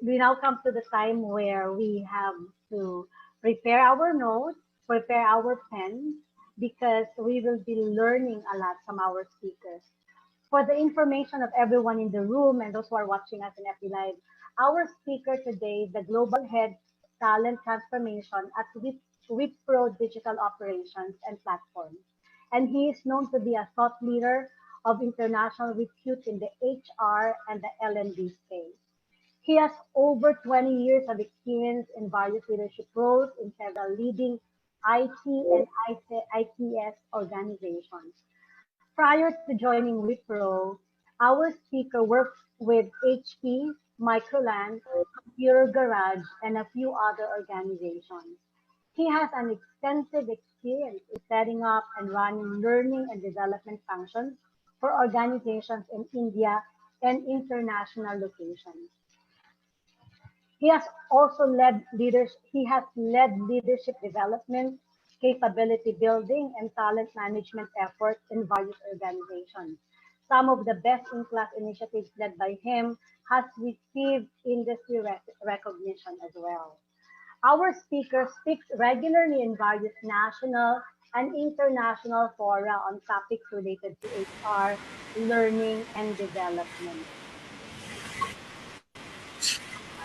we now come to the time where we have to prepare our notes, prepare our pens, because we will be learning a lot from our speakers. For the information of everyone in the room and those who are watching us in FB Live, our speaker today, the Global Head Talent Transformation at Wipro Digital Operations and Platforms. And he is known to be a thought leader of international repute in the HR and the L&D space. He has over 20 years of experience in various leadership roles in several leading IT and ITS organizations. Prior to joining Wipro, our speaker worked with HP, Microland, Computer Garage, and a few other organizations. He has an extensive experience in setting up and running learning and development functions for organizations in India and international locations. He has also he has led leadership development, capability building, and talent management efforts in various organizations. Some of the best-in-class initiatives led by him has received industry recognition as well. Our speaker speaks regularly in various national and international fora on topics related to HR, learning, and development.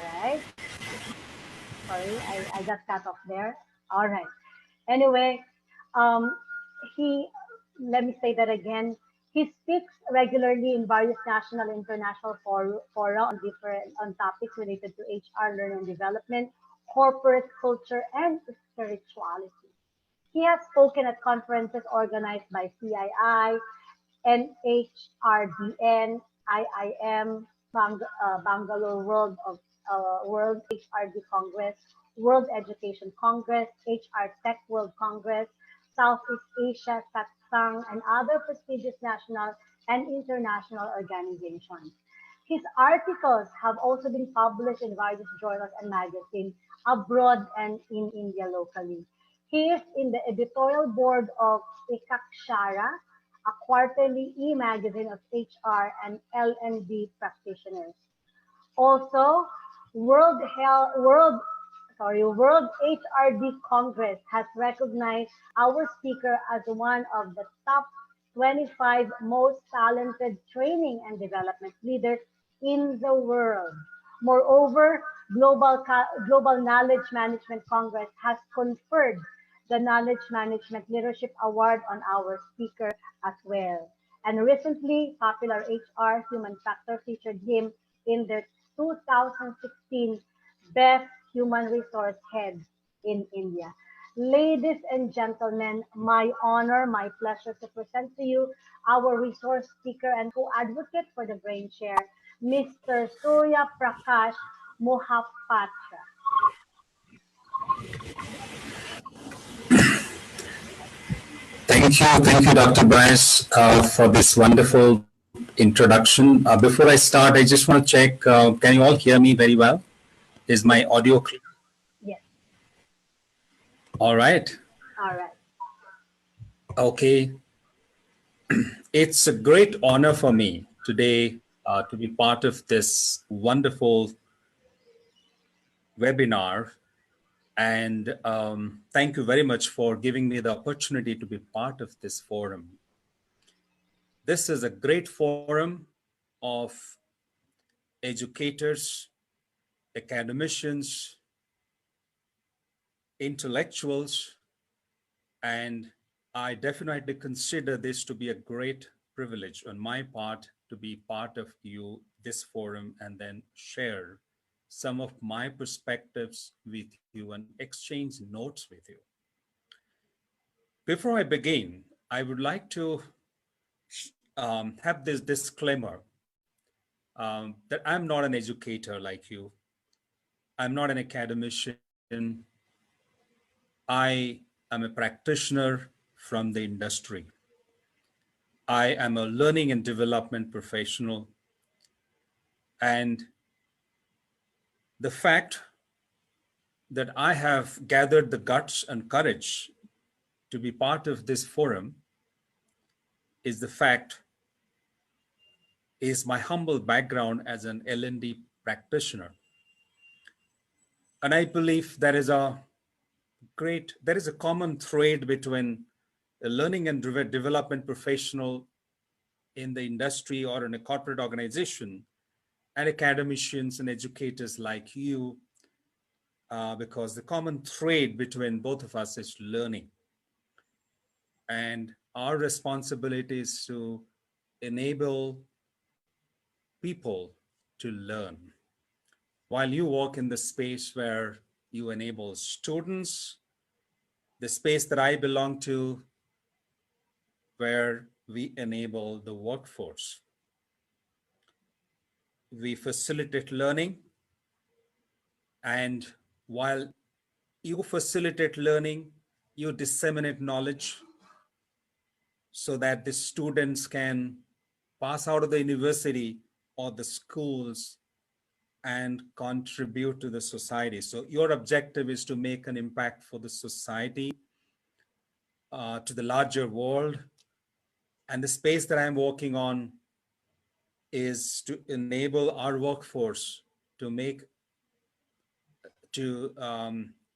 All right. Sorry, I got cut off there. All right. Anyway, um, he, let me say that again. He speaks regularly in various national and international fora on on topics related to HR, learning and development, corporate culture, and spirituality. He has spoken at conferences organized by CII, NHRDN, IIM, Bangalore World HRD Congress, World Education Congress, HR Tech World Congress, Southeast Asia Satsang, and other prestigious national and international organizations. His articles have also been published in various journals and magazines abroad and in India locally. He is in the editorial board of Ikakshara, a quarterly e-magazine of HR and L&D practitioners. Also, World HRD Congress has recognized our speaker as one of the top 25 most talented training and development leaders in the world. Moreover, Global Knowledge Management Congress has conferred the Knowledge Management Leadership Award on our speaker as well. And recently, Popular HR Human Factor featured him in their 2016 Best Human Resource Head in India. Ladies and gentlemen, my honor, my pleasure to present to you our resource speaker and co-advocate for the Brain Share, Mr. Surya Prakash Mohapatra. Thank you, Dr. Bryce, for this wonderful introduction. Before I start, I just want to check, can you all hear me very well? Is my audio clear? Yes. All right. All right. Okay. It's a great honor for me today to be part of this wonderful webinar. And thank you very much for giving me the opportunity to be part of this forum. This is a great forum of educators, academicians, intellectuals, and I definitely consider this to be a great privilege on my part to be part of this forum and then share some of my perspectives with you and exchange notes with you. Before I begin, I would like to have this disclaimer that I'm not an educator like you. I'm not an academician. I am a practitioner from the industry. I am a learning and development professional. And the fact that I have gathered the guts and courage to be part of this forum is my humble background as an L&D practitioner. And I believe there is a common thread between a learning and development professional in the industry or in a corporate organization and academicians and educators like you, because the common thread between both of us is learning. And our responsibility is to enable people to learn. While you work in the space where you enable students, the space that I belong to, where we enable the workforce, we facilitate learning. And while you facilitate learning, you disseminate knowledge so that the students can pass out of the university or the schools and contribute to the society. So your objective is to make an impact for the society, to the larger world. And the space that I'm working on is to enable our workforce to make to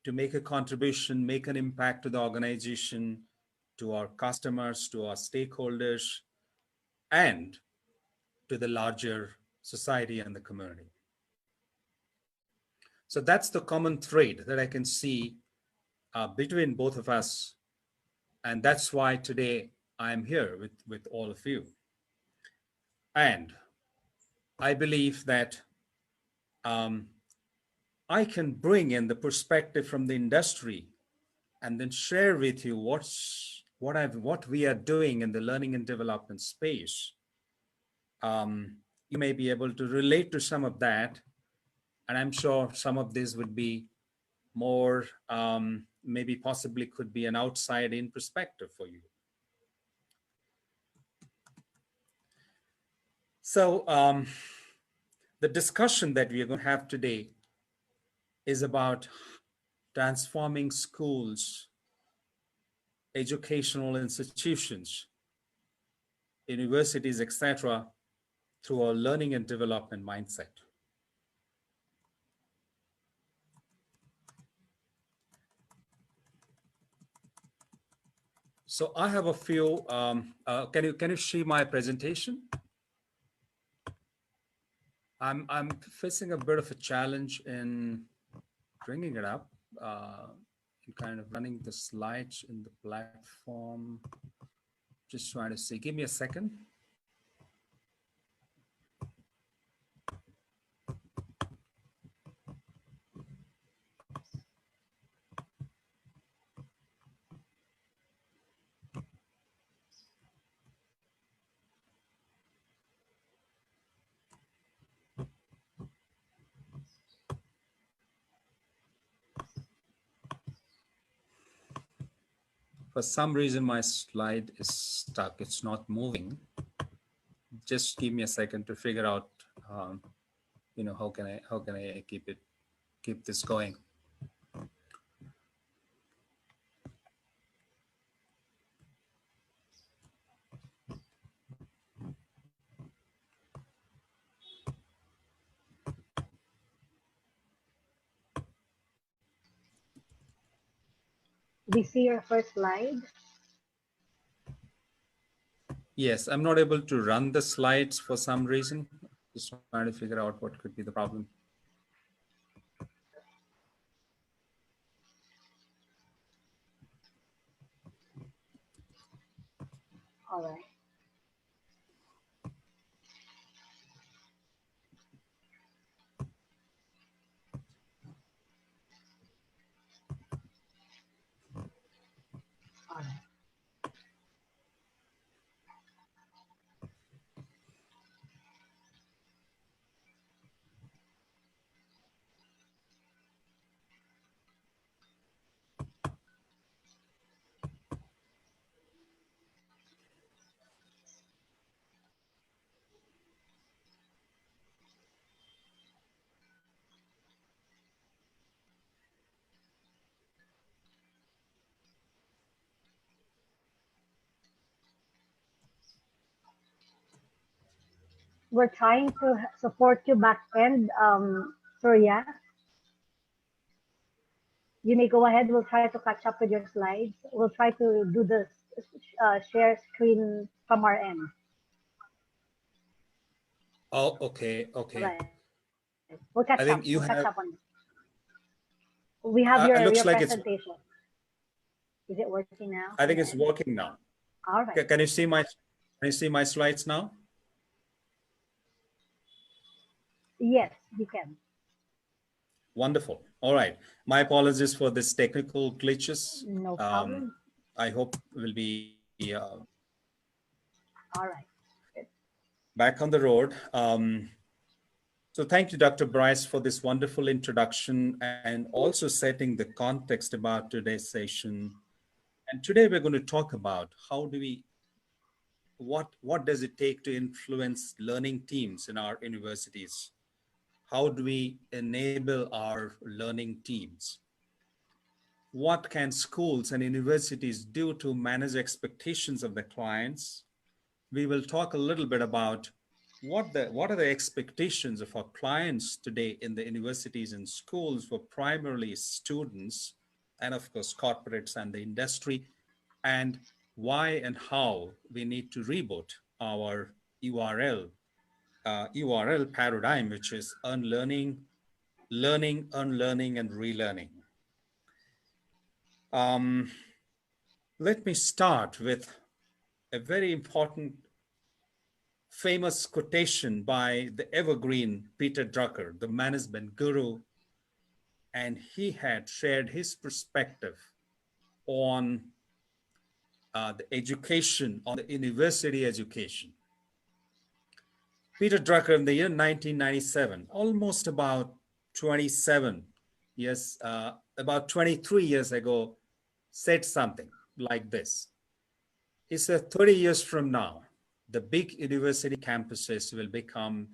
make a contribution, make an impact to the organization, to our customers, to our stakeholders, and to the larger society and the community. So that's the common thread that I can see between both of us. And that's why today I'm here with all of you. And I believe that um, I can bring in the perspective from the industry and then share with you what we are doing in the learning and development space. You may be able to relate to some of that, and I'm sure some of this would be more, maybe possibly could be an outside in perspective for you. So the discussion that we are going to have today is about transforming schools, educational institutions, universities, etc., through our learning and development mindset. So I have a few. Can you see my presentation? I'm facing a bit of a challenge in bringing it up, and kind of running the slides in the platform. Just trying to see. Give me a second. For some reason, my slide is stuck. It's not moving. Just give me a second to figure out, how can I keep this going. We see your first slide. Yes, I'm not able to run the slides for some reason. Just trying to figure out what could be the problem. All right. All right. We're trying to support you back end, Surya. You may go ahead. We'll try to catch up with your slides. We'll try to do this share screen from our end. Oh, okay, okay. Right. We'll catch up. I We'll think catch you up on have. this. We have your Looks like it's. presentation. Is it working now I on think your it's end? working now. All right. Can you see my? Can you see my slides now? Yes, you can. Wonderful. All right. My apologies for this technical glitches. No Um, problem. I hope we'll be All right. Good. back on the road. So thank you, Dr. Bryce, for this wonderful introduction and also setting the context about today's session. And today we're going to talk about how do we, what does it take to influence learning teams in our universities? How do we enable our learning teams? What can schools and universities do to manage expectations of their clients? We will talk a little bit about what are the expectations of our clients today in the universities and schools for primarily students and of course corporates and the industry, and why and how we need to reboot our URL URL paradigm, which is unlearning, learning, unlearning, and relearning. Um, Let me start with a very important famous quotation by the evergreen Peter Drucker, the management guru, and he had shared his perspective on the education, on the university education. Peter Drucker in the year 1997, almost about 27 years, about 23 years ago, said something like this. He said 30 years from now, the big university campuses will become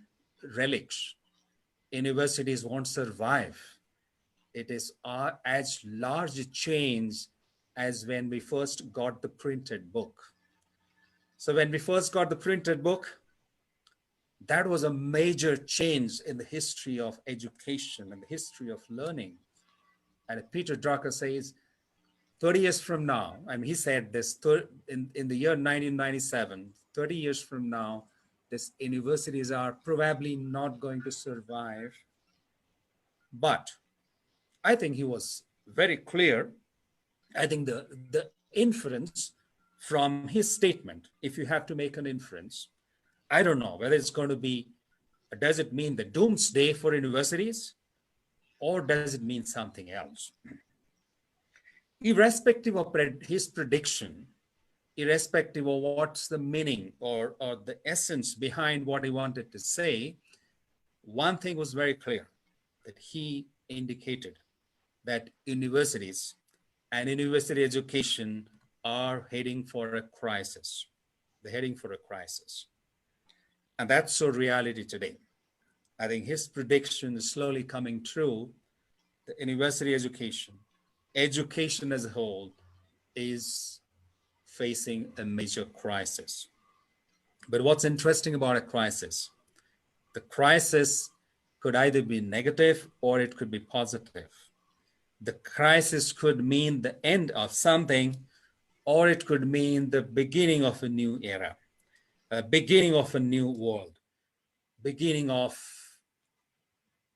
relics. Universities won't survive. It is as large a change as when we first got the printed book. So when we first got the printed book, that was a major change in the history of education and the history of learning. And Peter Drucker says, 30 years from now, I mean, he said this in the year 1997, 30 years from now, these universities are probably not going to survive. But I think he was very clear. I think the inference from his statement, if you have to make an inference, I don't know whether it's going to be, does it mean the doomsday for universities or does it mean something else? Irrespective of his prediction, irrespective of what's the meaning or the essence behind what he wanted to say, one thing was very clear that he indicated that universities and university education are heading for a crisis. They're heading for a crisis. And that's so reality today. I think his prediction is slowly coming true. The university education as a whole is facing a major crisis. But what's interesting about a crisis? The crisis could either be negative or it could be positive. The crisis could mean the end of something, or it could mean the beginning of a new era, a beginning of a new world, beginning of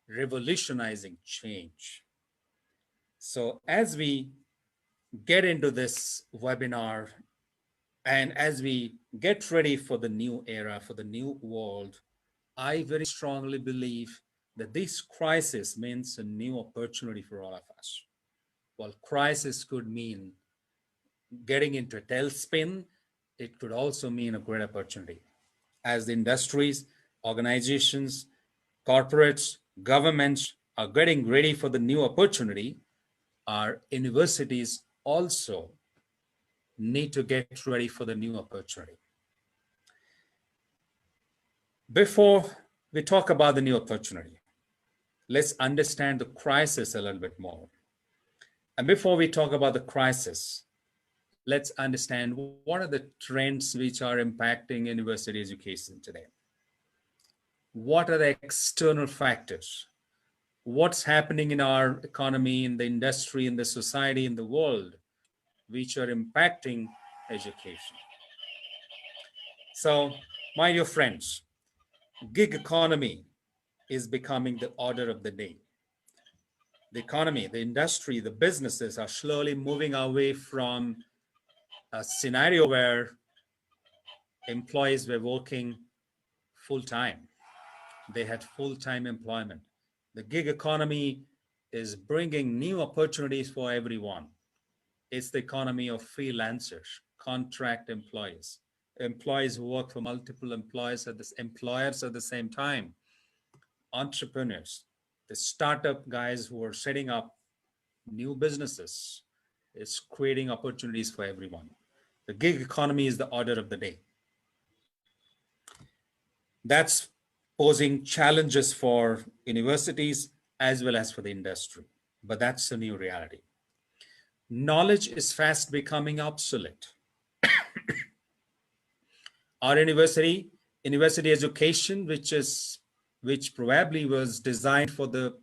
revolutionizing change. So as we get into this webinar and as we get ready for the new era, for the new world, I very strongly believe that this crisis means a new opportunity for all of us. While crisis could mean getting into a tailspin, it could also mean a great opportunity. As the industries, organizations, corporates, governments are getting ready for the new opportunity, our universities also need to get ready for the new opportunity. Before we talk about the new opportunity, let's understand the crisis a little bit more. And before we talk about the crisis, let's understand what are the trends which are impacting university education today. What are the external factors? what's happening in our economy, in the industry, in the society, in the world, which are impacting education. So, my dear friends, gig economy is becoming the order of the day. The economy, the industry, the businesses are slowly moving away from a scenario where employees were working full time. They had full time employment. The gig economy is bringing new opportunities for everyone. It's the economy of freelancers, contract employees, employees who work for multiple employers at the same time, entrepreneurs, the startup guys who are setting up new businesses. It's creating opportunities for everyone. The gig economy is the order of the day. That's posing challenges for universities as well as for the industry. But that's a new reality. Knowledge is fast becoming obsolete. Our university education, which probably was designed for the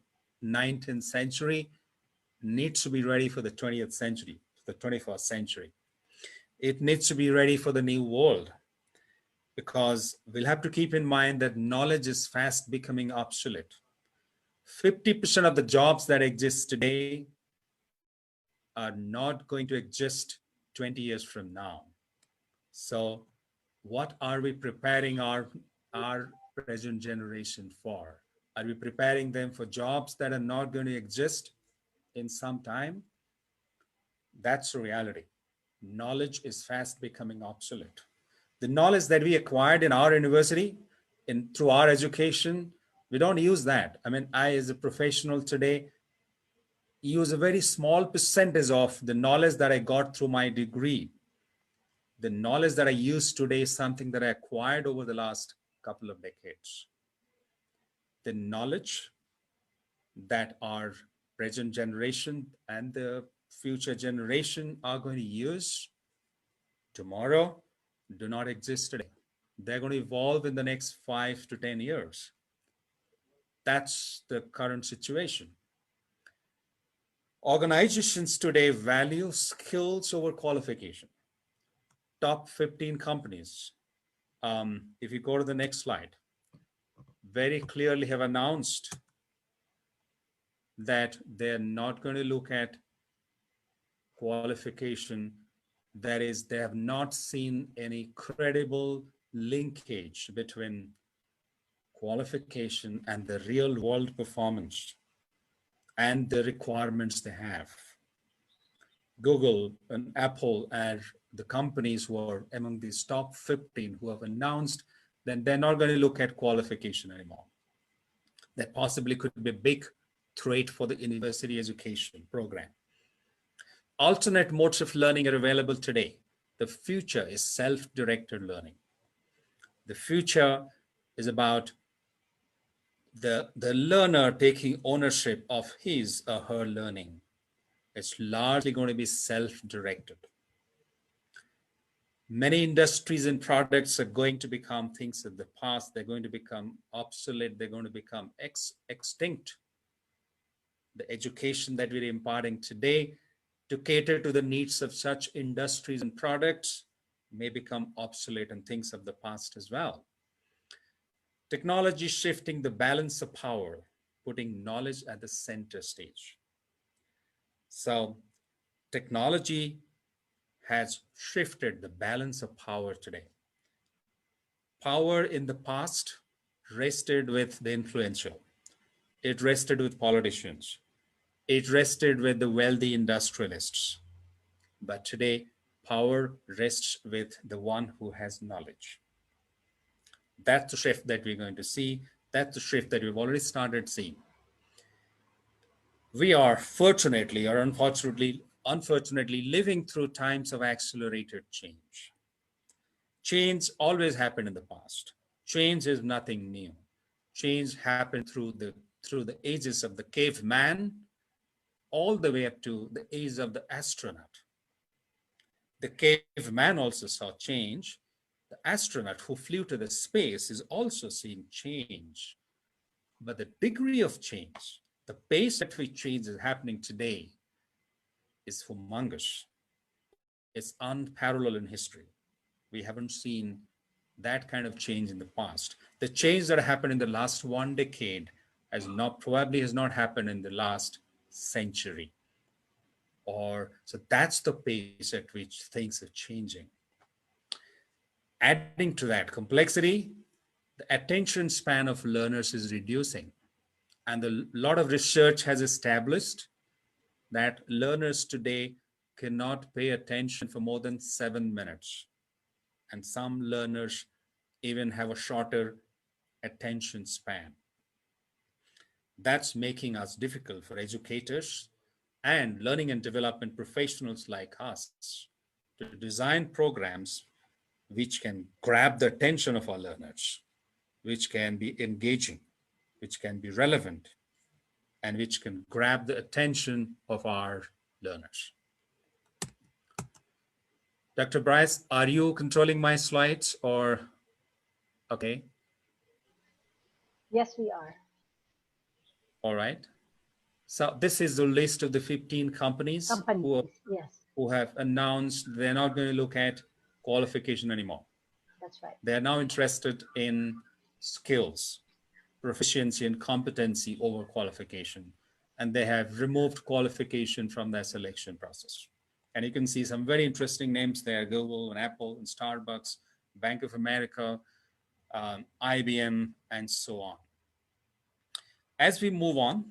19th century, needs to be ready for the 20th century, the 21st century. It needs to be ready for the new world, because we'll have to keep in mind that knowledge is fast becoming obsolete. 50% of the jobs that exist today are not going to exist 20 years from now. So, what are we preparing our present generation for? Are we preparing them for jobs that are not going to exist in some time? That's a reality. Knowledge is fast becoming obsolete. The knowledge that we acquired in our university, in through our education, we don't use that. I mean, I as a professional today use a very small percentage of the knowledge that I got through my degree. The knowledge that I use today is something that I acquired over the last couple of decades. The knowledge that our present generation and the future generation are going to use tomorrow do not exist today. They're going to evolve in the next 5 to 10 years. That's the current situation. Organizations today value skills over qualification. Top 15 companies, if you go to the next slide, very clearly have announced that they're not going to look at qualification. That is, they have not seen any credible linkage between qualification and the real world performance and the requirements they have. Google and Apple are the companies who are among these top 15 who have announced that they're not going to look at qualification anymore. That possibly could be a big threat for the university education program. Alternate modes of learning are available today. The future is self-directed learning. The future is about the learner taking ownership of his or her learning. It's largely going to be self-directed. Many industries and products are going to become things of the past. They're going to become obsolete. They're going to become extinct. The education that we're imparting today to cater to the needs of such industries and products may become obsolete and things of the past as well. Technology shifting the balance of power, putting knowledge at the center stage. So, technology has shifted the balance of power today. Power in the past rested with the influential, it rested with politicians, it rested with the wealthy industrialists. But today, power rests with the one who has knowledge. That's the shift that we're going to see. That's the shift that we've already started seeing. We are fortunately or unfortunately living through times of accelerated change. Change always happened in the past. Change is nothing new. Change happened through the ages of the caveman all the way up to the age of the astronaut. The caveman also saw change. The astronaut who flew to the space is also seeing change. But the degree of change, The pace at which change is happening today is humongous. It's unparalleled in history. We haven't seen that kind of change in the past. The change that happened in the last 1 decade has not happened in the last century. Or so that's the pace at which things are changing. Adding to that complexity, the attention span of learners is reducing. And a lot of research has established that learners today cannot pay attention for more than 7 minutes. And some learners even have a shorter attention span. That's making us difficult for educators and learning and development professionals like us to design programs which can grab the attention of our learners, which can be engaging, which can be relevant, and which can grab the attention of our learners. Dr. Bryce, are you controlling my slides or okay? Yes, we are. All right. So this is the list of the 15 companies Companies. Yes, who have announced they're not going to look at qualification anymore. that's right. They are now interested in skills, proficiency, and competency over qualification. And they have removed qualification from their selection process. And you can see some very interesting names there: Google and Apple and Starbucks, Bank of America, IBM, and so on. As we move on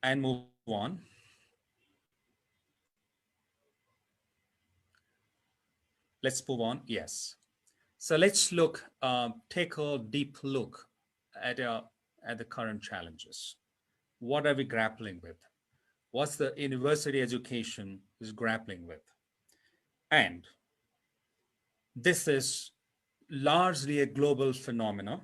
and move on, let's move on. Yes. So let's take a deep look at, at the current challenges. What are we grappling with? What's the university education is grappling with? And this is largely a global phenomenon,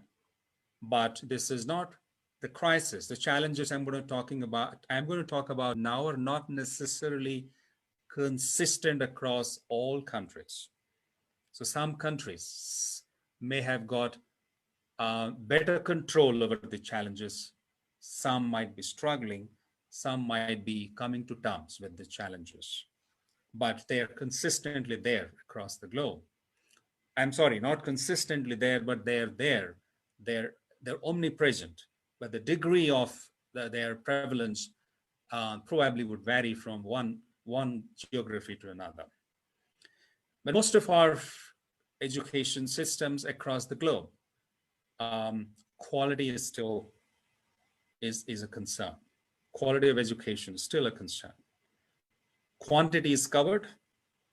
but this is not the crisis. The challenges I'm going to talk about now are not necessarily consistent across all countries. So some countries may have got better control over the challenges. Some might be struggling. Some might be coming to terms with the challenges, but they are consistently there across the globe. I'm sorry, not consistently there, but they're there. They're omnipresent, but the degree of their prevalence probably would vary from one geography to another. But most of our education systems across the globe, quality is still is a concern. Quality of education is still a concern. Quantity is covered,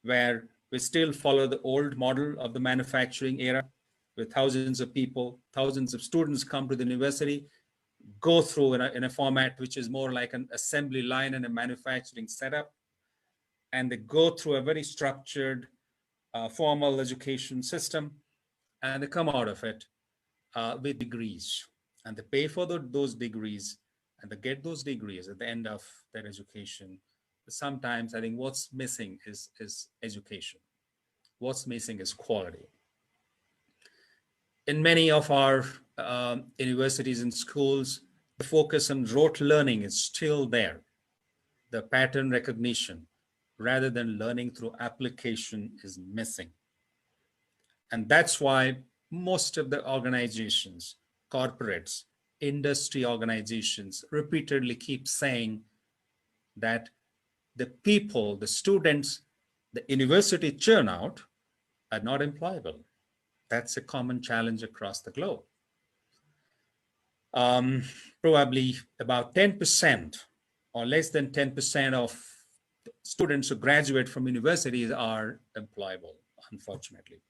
where we still follow the old model of the manufacturing era, where thousands of people, thousands of students come to the university, go through in a format which is more like an assembly line and a manufacturing setup, and they go through a very structured, formal education system, and they come out of it with degrees, and they pay for those degrees, and they get those degrees at the end of their education. Sometimes I think what's missing is education. What's missing is quality. In many of our universities and schools, the focus on rote learning is still there. The pattern recognition, rather than learning through application, is missing. And that's why most of the organizations, corporates, industry organizations repeatedly keep saying that the people, the students, the university churn out are not employable. That's a common challenge across the globe. Probably about 10% or less than 10% of students who graduate from universities are employable, unfortunately.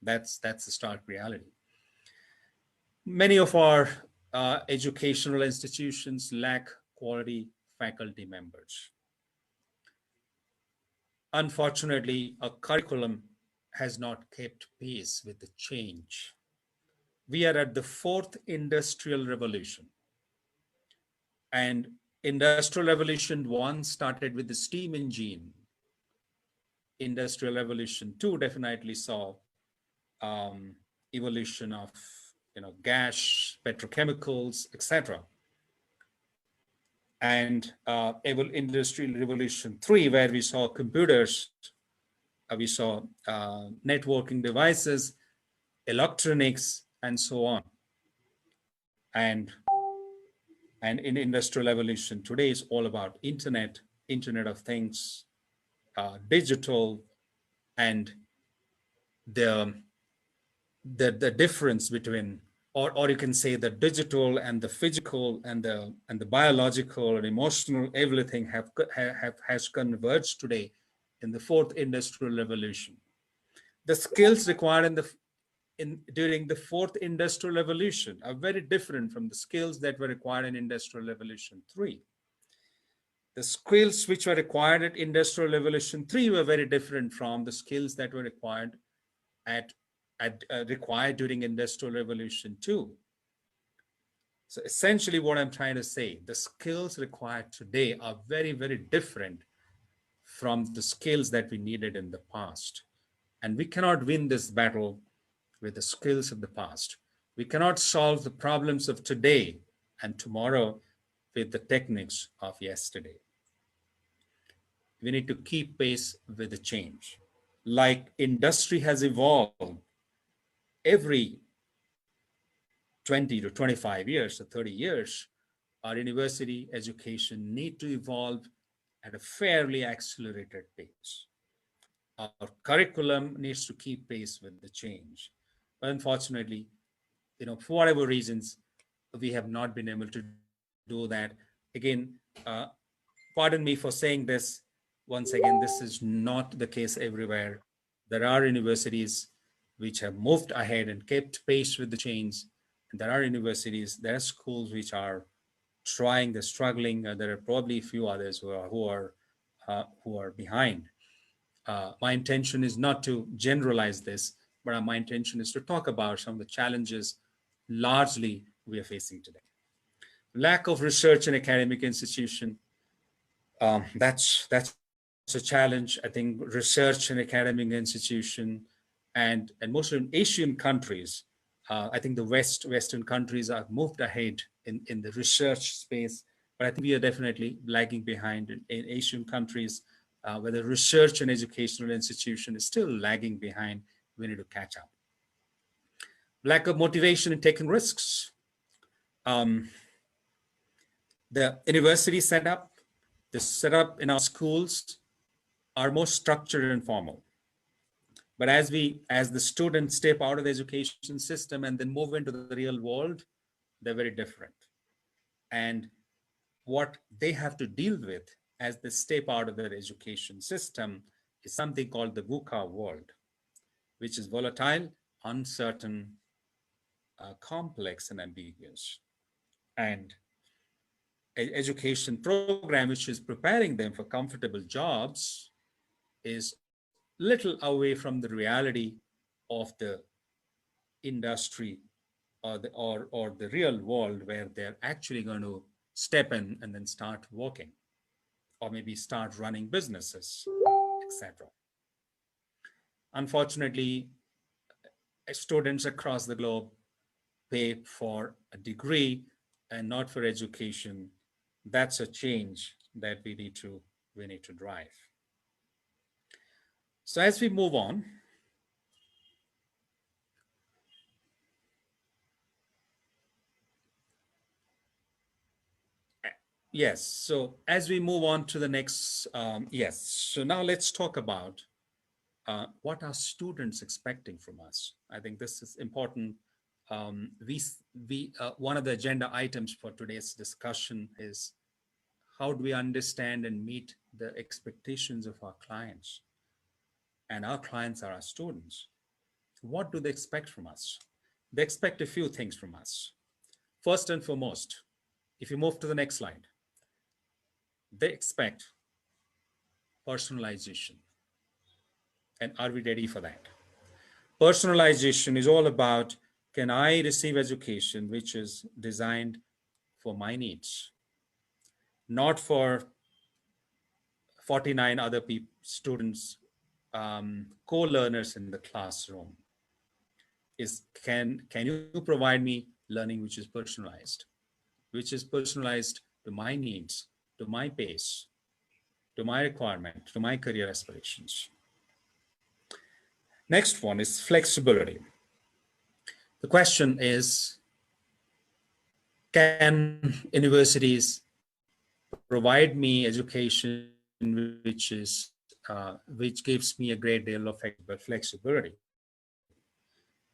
That's a stark reality. Many of our educational institutions lack quality faculty members. Unfortunately, our curriculum has not kept pace with the change. We are at the fourth industrial revolution. And industrial revolution 1 started with the steam engine. Industrial revolution 2 definitely saw evolution of gas, petrochemicals, etc. And Industrial Revolution 3, where we saw computers, we saw networking devices, electronics, and so on. And in Industrial Revolution today is all about Internet of Things, digital, and the the difference between, or you can say the digital and the physical and the biological and emotional, everything has converged today in the fourth industrial revolution. The skills required during the fourth industrial revolution are very different from the skills that were required in industrial revolution 3. The skills which were required at industrial revolution 3 were very different from the skills that were required at required during industrial revolution 2. So essentially what I'm trying to say, the skills required today are very, very different from the skills that we needed in the past. And we cannot win this battle with the skills of the past. We cannot solve the problems of today and tomorrow with the techniques of yesterday. We need to keep pace with the change. Like industry has evolved every 20 to 25 years or 30 years, our university education need to evolve at a fairly accelerated pace. Our curriculum needs to keep pace with the change. But unfortunately, for whatever reasons, we have not been able to do that. Again, pardon me for saying this. Once again, this is not the case everywhere. There are universities which have moved ahead and kept pace with the change. And there are universities, there are schools which are trying, they're struggling. There are probably a few others who are behind. My intention is not to generalize this, but my intention is to talk about some of the challenges largely we are facing today. Lack of research in academic institution, that's a challenge. I think research in academic institution and most of Asian countries, I think the Western countries have moved ahead in the research space, but I think we are definitely lagging behind in Asian countries, where the research and educational institution is still lagging behind. We need to catch up. Lack of motivation in taking risks. Um, the university setup, the setup in our schools are more structured and formal. But as the students step out of the education system and then move into the real world, they're very different. And what they have to deal with as they step out of their education system is something called the VUCA world, which is volatile, uncertain, complex, and ambiguous. And an education program which is preparing them for comfortable jobs is little away from the reality of the industry or the real world where they're actually going to step in and then start working or maybe start running businesses, etc. Unfortunately, students across the globe pay for a degree and not for education. That's a change that we need to drive. So as we move on, yes. So as we move on to the next, yes. So now let's talk about what are students expecting from us. I think this is important. One of the agenda items for today's discussion is how do we understand and meet the expectations of our clients? And our clients are our students. What do they expect from us? They expect a few things from us. First and foremost, if you move to the next slide, they expect personalization. And are we ready for that? Personalization is all about, can I receive education which is designed for my needs, not for 49 other students, co-learners in the classroom. is can you provide me learning which is personalized to my needs, to my pace, to my requirement, to my career aspirations. Next one is flexibility. The question is, can universities provide me education which gives me a great deal of flexibility?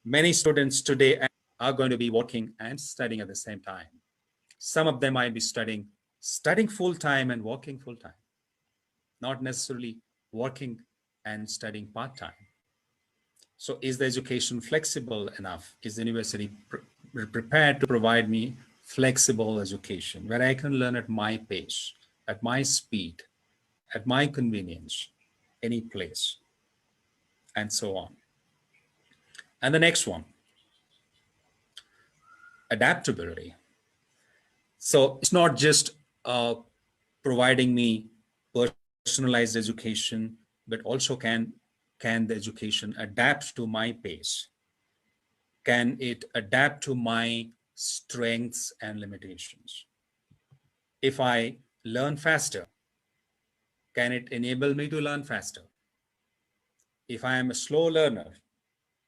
Many students today are going to be working and studying at the same time. Some of them might be studying full time and working full time, not necessarily working and studying part time. So, is the education flexible enough? Is the university prepared to provide me flexible education where I can learn at my pace, at my speed, at my convenience, any place, and so on? And the next one, adaptability. So, it's not just providing me personalized education, but also can the education adapt to my pace? Can it adapt to my strengths and limitations? If I learn faster, can it enable me to learn faster? If I am a slow learner,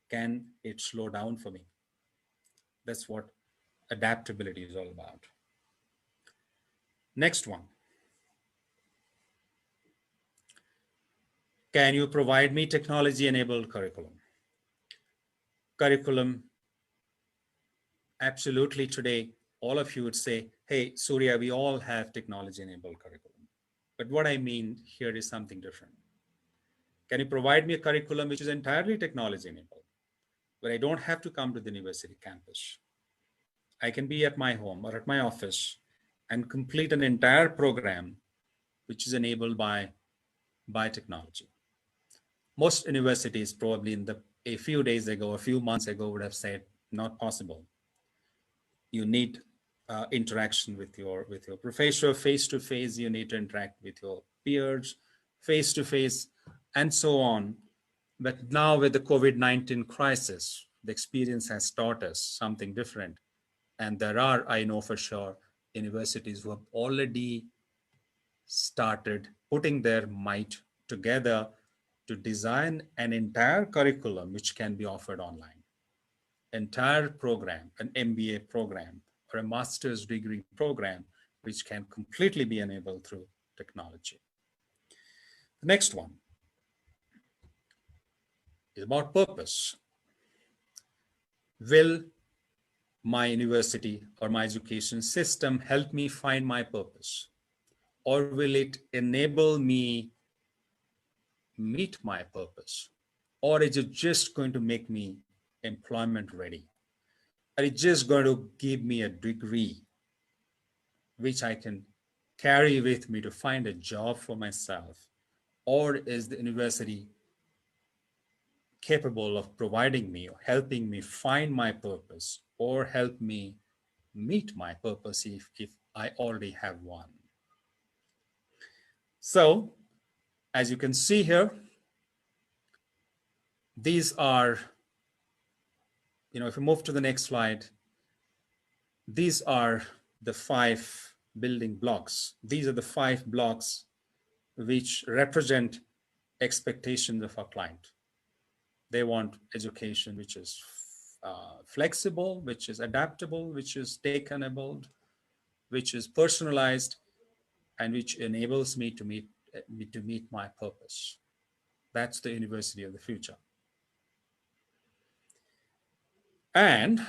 can it slow down for me? That's what adaptability is all about. Next one, can you provide me technology enabled curriculum? Curriculum, absolutely. Today, all of you would say, hey, Surya, we all have technology enabled curriculum. But what I mean here is something different. Can you provide me a curriculum which is entirely technology enabled, where I don't have to come to the university campus? I can be at my home or at my office and complete an entire program which is enabled by technology. Most universities probably a few days ago, a few months ago would have said not possible. You need interaction with your professor face to face. You need to interact with your peers face to face, and so on. But now with the COVID-19 crisis, the experience has taught us something different. And there are, I know for sure, universities who have already started putting their might together to design an entire curriculum which can be offered online. Entire program, an MBA program or a master's degree program, which can completely be enabled through technology. The next one is about purpose. Will my university or my education system help me find my purpose? Or will it enable me meet my purpose? Or is it just going to make me employment ready? Or it's just going to give me a degree which I can carry with me to find a job for myself? Or is the university capable of providing me or helping me find my purpose or help me meet my purpose if I already have one? So, as you can see here, these are, if we move to the next slide, these are the 5 building blocks. These are the 5 blocks which represent expectations of our client. They want education which is flexible, which is adaptable, which is tech-enabled, which is personalized, and which enables me to meet my purpose. That's the university of the future. And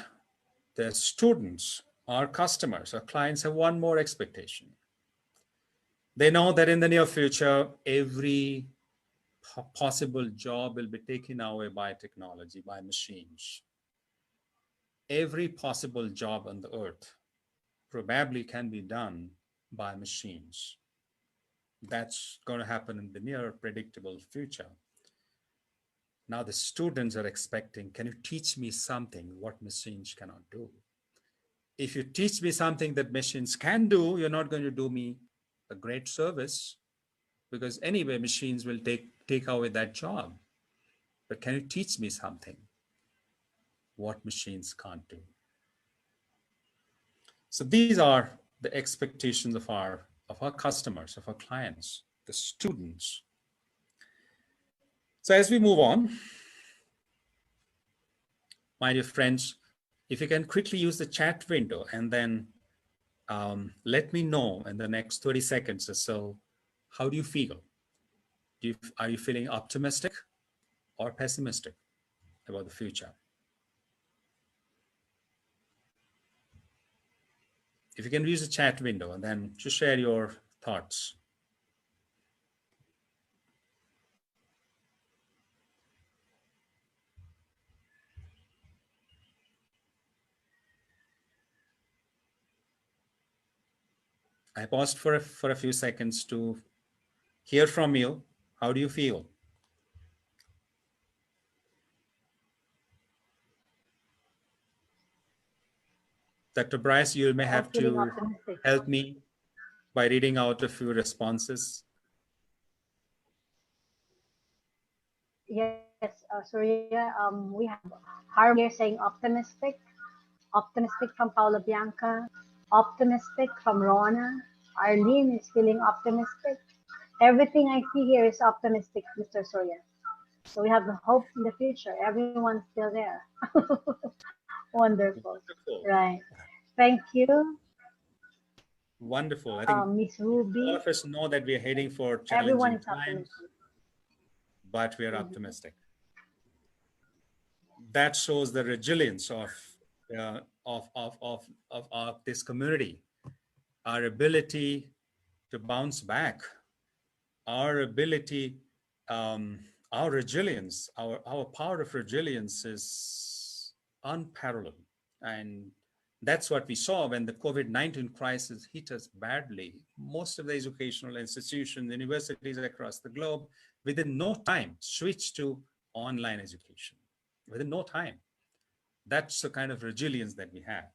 the students, our customers, our clients have one more expectation. They know that in the near future, every possible job will be taken away by technology, by machines. Every possible job on the earth probably can be done by machines. That's going to happen in the near predictable future. Now the students are expecting, can you teach me something what machines cannot do? If you teach me something that machines can do, you're not going to do me a great service, because anyway, machines will take away that job. But can you teach me something? what machines can't do. So these are the expectations of our customers, of our clients, the students. So as we move on, my dear friends, if you can quickly use the chat window and then let me know in the next 30 seconds or so, how do you feel? Are you feeling optimistic or pessimistic about the future? If you can use the chat window and then just share your thoughts. I paused for a few seconds to hear from you. How do you feel? Dr. Bryce, you may I'm have feeling to optimistic. help me by reading out a few responses. Yes, Surya, we have Harmony here saying optimistic, optimistic from Paula Bianca, optimistic from Rona. Arlene is feeling optimistic. Everything I see here is optimistic, Mr. Surya. So we have the hope in the future. Everyone's still there. Wonderful. Wonderful. Right. Thank you, Wonderful. I think Miss all Ruby. of us know that we are heading for Everyone challenging is times, optimistic. but we are Mhm. optimistic. That shows the resilience uh, of this community, our ability to bounce back, our ability, um, our resilience, our power of resilience is unparalleled. And that's what we saw when the COVID-19 crisis hit us badly. Most of the educational institutions, universities across the globe, within no time switched to online education. Within no time. That's the kind of resilience that we have.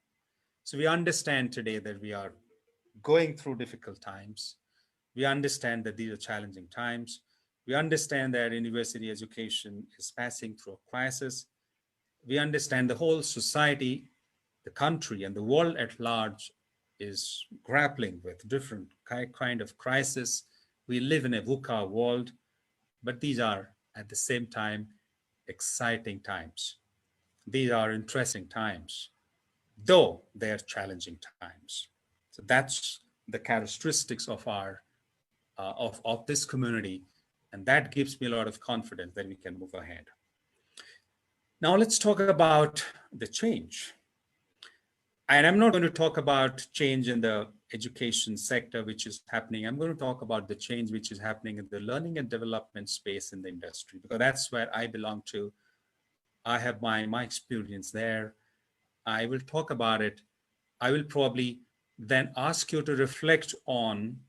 So we understand today that we are going through difficult times. We understand that these are challenging times. We understand that university education is passing through a crisis. We understand the whole society, the country, and the world at large is grappling with different kind of crisis. We live in a VUCA world, but these are at the same time exciting times. These are interesting times, though they are challenging times. So that's the characteristics of of this community, and that gives me a lot of confidence that we can move ahead. Now let's talk about the change. And I'm not going to talk about change in the education sector, which is happening. I'm going to talk about the change which is happening in the learning and development space in the industry, because that's where I belong to. I have my experience there. I will talk about it. I will probably then ask you to reflect on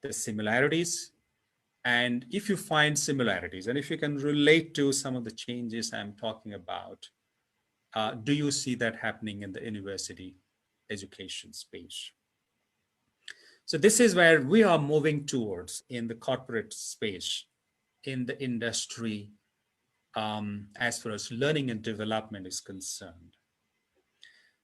the similarities. And if you find similarities and if you can relate to some of the changes I'm talking about, do you see that happening in the university education space? So this is where we are moving towards in the corporate space, in the industry, as far as learning and development is concerned.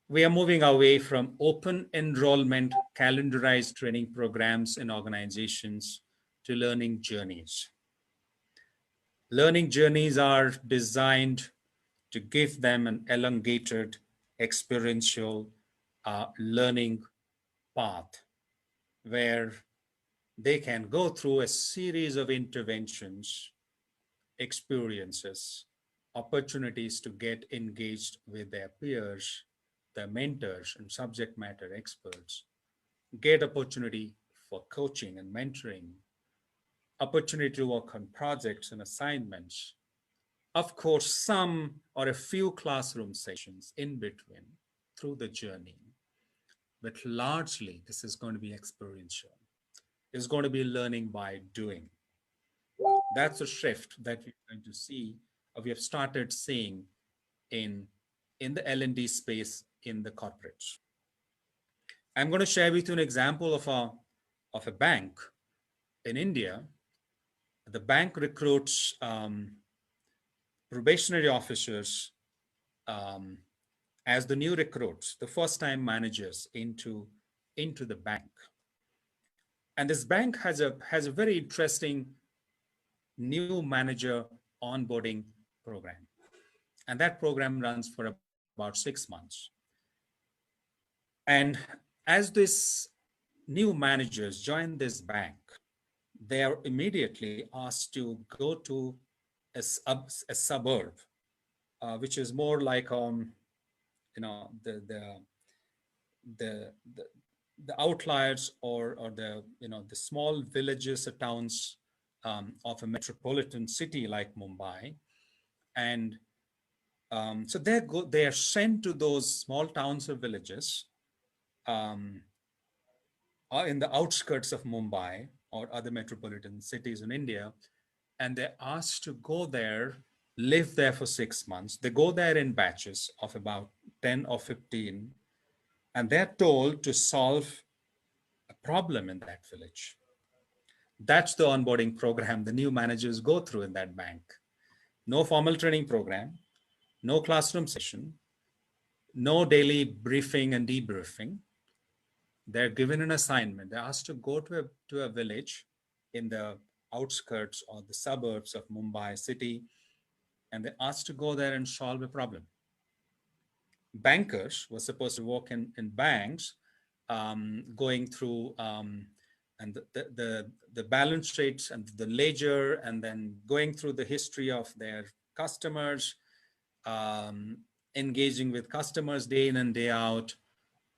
We are moving away from open enrollment, calendarized training programs in organizations to learning journeys. Learning journeys are designed to give them an elongated experiential learning path where they can go through a series of interventions, experiences, opportunities to get engaged with their peers, their mentors, and subject matter experts, get opportunity for coaching and mentoring, opportunity to work on projects and assignments, of course, some or a few classroom sessions in between through the journey, but largely this is going to be experiential. It's going to be learning by doing. That's a shift that we're going to see, or we have started seeing in, in the L&D space in the corporates. I'm going to share with you an example of a bank in India. The bank recruits probationary officers, as the new recruits, the first time managers into the bank. And this bank has a very interesting new manager onboarding program. And that program runs for about 6 months. And as this new managers join this bank, they are immediately asked to go to a suburb, which is more like the the the, the outliers, or the the small villages or towns of a metropolitan city like Mumbai. And so they are sent to those small towns or villages, um, or in the outskirts of Mumbai or other metropolitan cities in India, and they're asked to go there, live there for 6 months. They go there in batches of about 10 or 15, and they're told to solve a problem in that village. That's the onboarding program the new managers go through in that bank. No formal training program, no classroom session, no daily briefing and debriefing. They're given an assignment. They're asked to go to a village in the outskirts or the suburbs of Mumbai city, and they're asked to go there and solve a problem. Bankers were supposed to work in banks, going through and the balance sheets and the ledger, and then going through the history of their customers, um, engaging with customers day in and day out.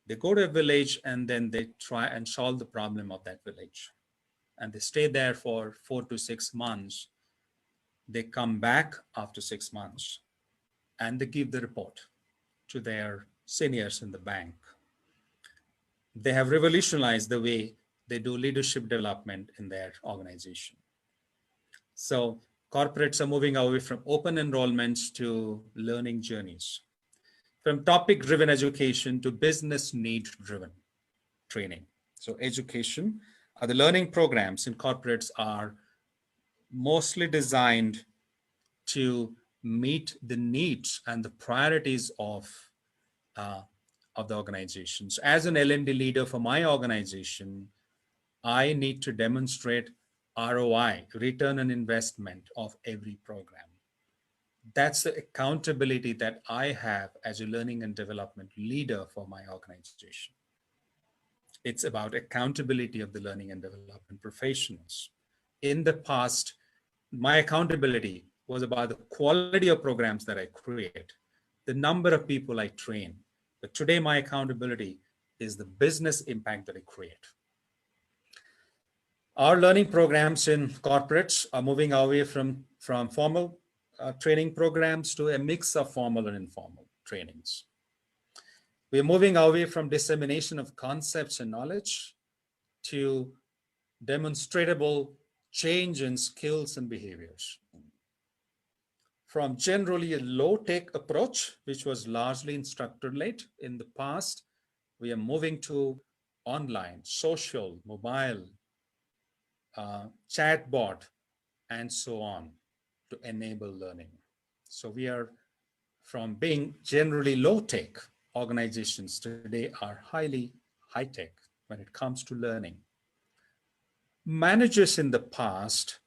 They go to a village and then they try and solve the problem of that village. And they stay there for 4 to 6 months. They come back after 6 months and they give the report to their seniors in the bank. They have revolutionized the way they do leadership development in their organization. So corporates are moving away from open enrollments to learning journeys, from topic driven education to business need driven training. So education, the learning programs in corporates are mostly designed to meet the needs and the priorities uh, of the organization. So as an L&D leader for my organization, I need to demonstrate ROI, return on investment of every program. That's the accountability that I have as a learning and development leader for my organization. It's about accountability of the learning and development professionals. In the past, my accountability was about the quality of programs that I create, the number of people I train. But today, my accountability is the business impact that I create. Our learning programs in corporates are moving away from formal training programs to a mix of formal and informal trainings. We're moving away from dissemination of concepts and knowledge to demonstrable change in skills and behaviors. From generally a low-tech approach, which was largely instructor-led in the past, we are moving to online, social, mobile, chatbot, and so on to enable learning. So we are from being generally low-tech organizations today are highly high-tech when it comes to learning. Managers in the past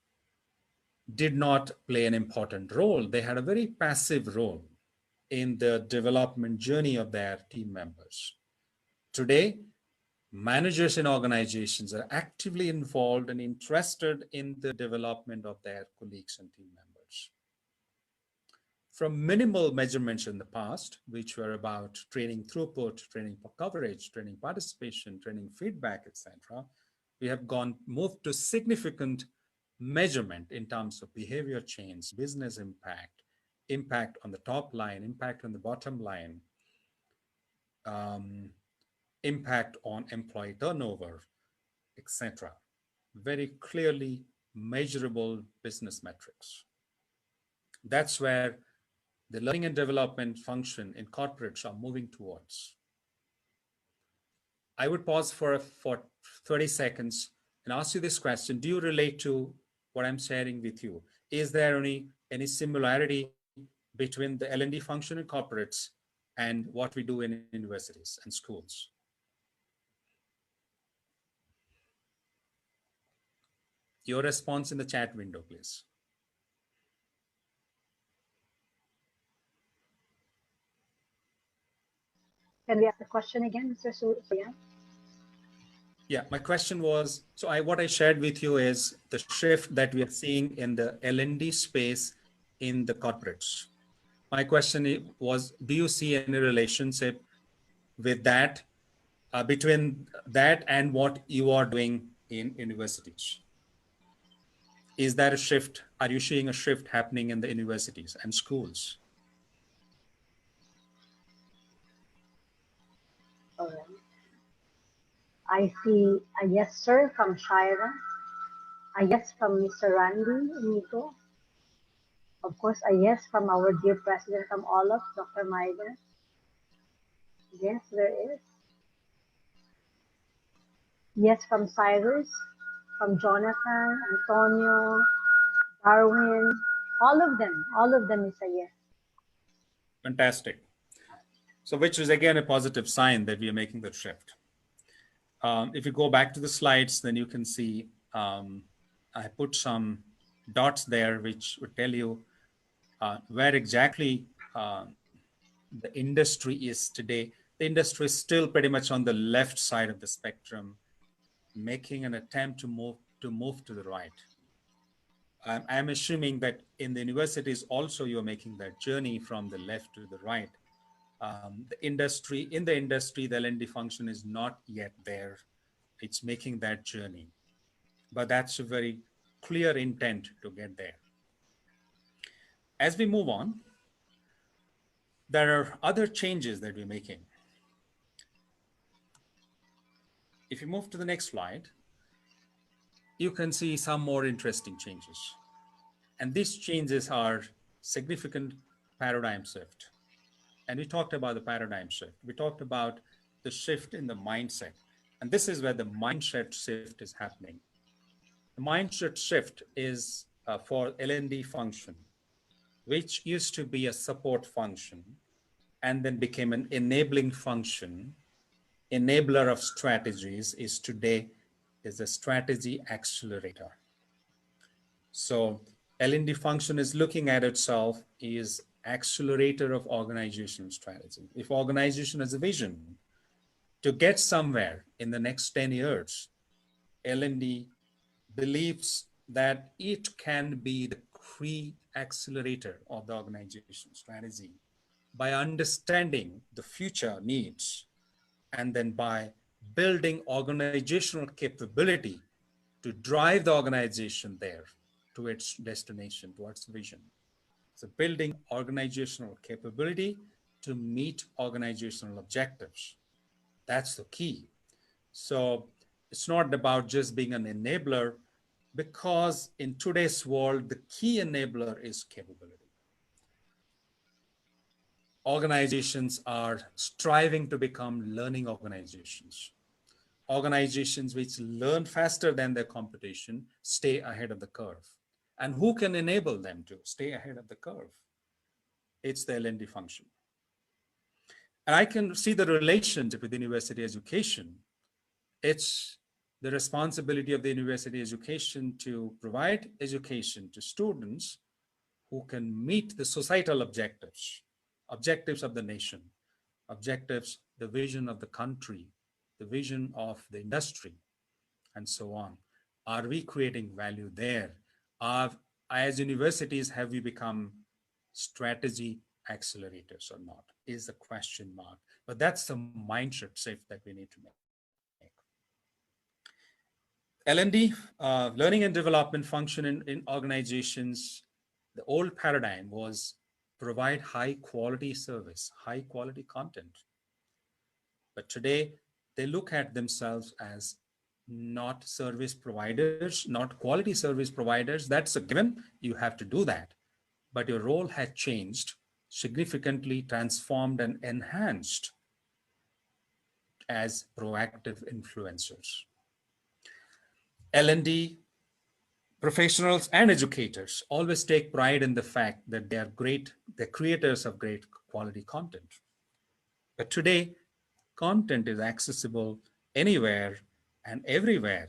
did not play an important role. They had a very passive role in the development journey of their team members. Today, managers in organizations are actively involved and interested in the development of their colleagues and team members. From minimal measurements in the past, which were about training throughput, training coverage, training participation, training feedback, etc., we have moved to significant measurement in terms of behavior change, business impact, impact on the top line, impact on the bottom line, um, impact on employee turnover, etc. Very clearly measurable business metrics. That's where the learning and development function in corporates are moving towards. I would pause for 30 seconds and ask you this question. Do you relate to what I'm sharing with you? Is there any similarity between the L&D function in corporates and what we do in universities and schools. Your response in the chat window, please. Can we ask the question again, Mr. Surya? Yeah, my question was, so what I shared with you is the shift that we are seeing in the L&D space in the corporates. My question was, do you see any relationship with that, between that and what you are doing in universities? Is there a shift? Are you seeing a shift happening in the universities and schools? All right. I see a yes, sir, from Shira, a yes from Mr. Randy Nico, of course, a yes from our dear president from Olaf, Dr. Maida. Yes, there is. Yes from Cyrus, from Jonathan, Antonio, Darwin, all of them is a yes. Fantastic. So, which is again a positive sign that we are making the shift. If you go back to the slides, then you can see I put some dots there which would tell you where exactly the industry is today. The industry is still pretty much on the left side of the spectrum, making an attempt to move to the right. I'm assuming that in the universities also you're making that journey from the left to the right. In the industry, the L&D function is not yet there. It's making that journey, but that's a very clear intent to get there. As we move on, there are other changes that we're making. If you move to the next slide, you can see some more interesting changes. And these changes are significant paradigm shift. And we talked about the paradigm shift. We talked about the shift in the mindset. And this is where the mindset shift is happening. The mindset shift is for L&D function, which used to be a support function and then became an enabling function. Enabler of strategies is today is a strategy accelerator. So L&D function is looking at itself is accelerator of organizational strategy. If organization has a vision to get somewhere in the next 10 years, L&D believes that it can be the key accelerator of the organization strategy by understanding the future needs and then by building organizational capability to drive the organization there to its destination, towards vision. So building organizational capability to meet organizational objectives. That's the key. So it's not about just being an enabler, because in today's world, the key enabler is capability. Organizations are striving to become learning organizations. Organizations which learn faster than their competition stay ahead of the curve. And who can enable them to stay ahead of the curve? It's the L&D function. And I can see the relationship with university education. It's the responsibility of the university education to provide education to students who can meet the societal objectives, objectives of the nation, objectives, the vision of the country, the vision of the industry, and so on. Are we creating value there? As universities, have we become strategy accelerators or not? Is the question mark. But that's the mindset shift that we need to make. L&D, learning and development function in organizations, the old paradigm was provide high quality service, high quality content. But today, they look at themselves as not service providers, not quality service providers. That's a given. You have to do that. But your role had changed, significantly transformed and enhanced as proactive influencers. L&D professionals and educators always take pride in the fact that they're creators of great quality content. But today, content is accessible anywhere and everywhere.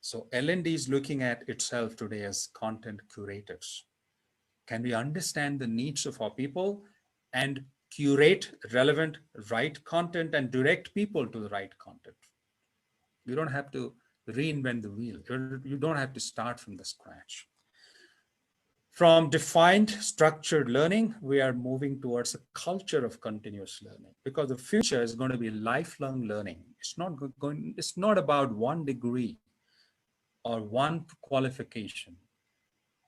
So L&D is looking at itself today as content curators. Can we understand the needs of our people and curate relevant, right content and direct people to the right content? You don't have to reinvent the wheel. You don't have to start from the scratch. From defined structured learning, we are moving towards a culture of continuous learning, because the future is going to be lifelong learning. It's not about one degree or one qualification.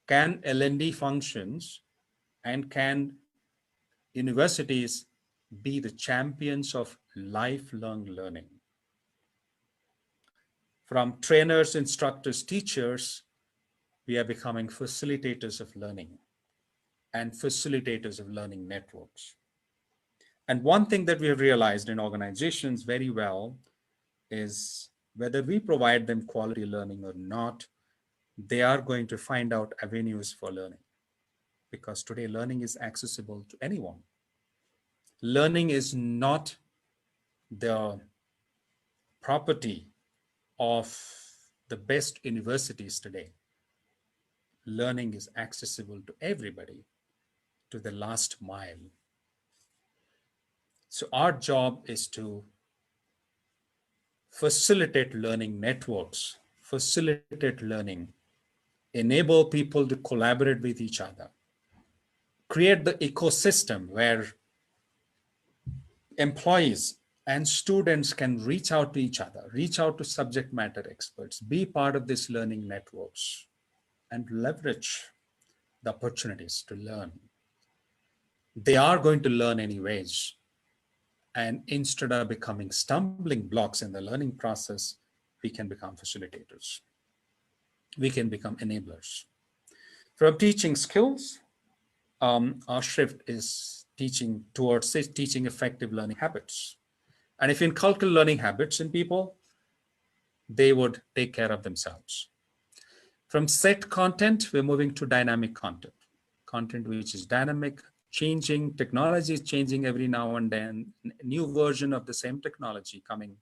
Can L&D functions and can universities be the champions of lifelong learning? From trainers, instructors, teachers, we are becoming facilitators of learning and facilitators of learning networks. And one thing that we have realized in organizations very well is whether we provide them quality learning or not, they are going to find out avenues for learning, because today learning is accessible to anyone. Learning is not the property of the best universities today. Learning is accessible to everybody, to the last mile. So our job is to facilitate learning networks, facilitate learning, enable people to collaborate with each other, create the ecosystem where employees and students can reach out to each other, reach out to subject matter experts, be part of these learning networks, and leverage the opportunities to learn. They are going to learn anyways. And instead of becoming stumbling blocks in the learning process, we can become facilitators. We can become enablers. From teaching skills, our shift is teaching towards teaching effective learning habits. And if you inculcate learning habits in people, they would take care of themselves. From set content, we're moving to dynamic content. Content which is dynamic, changing, technology is changing every now and then, a new version of the same technology coming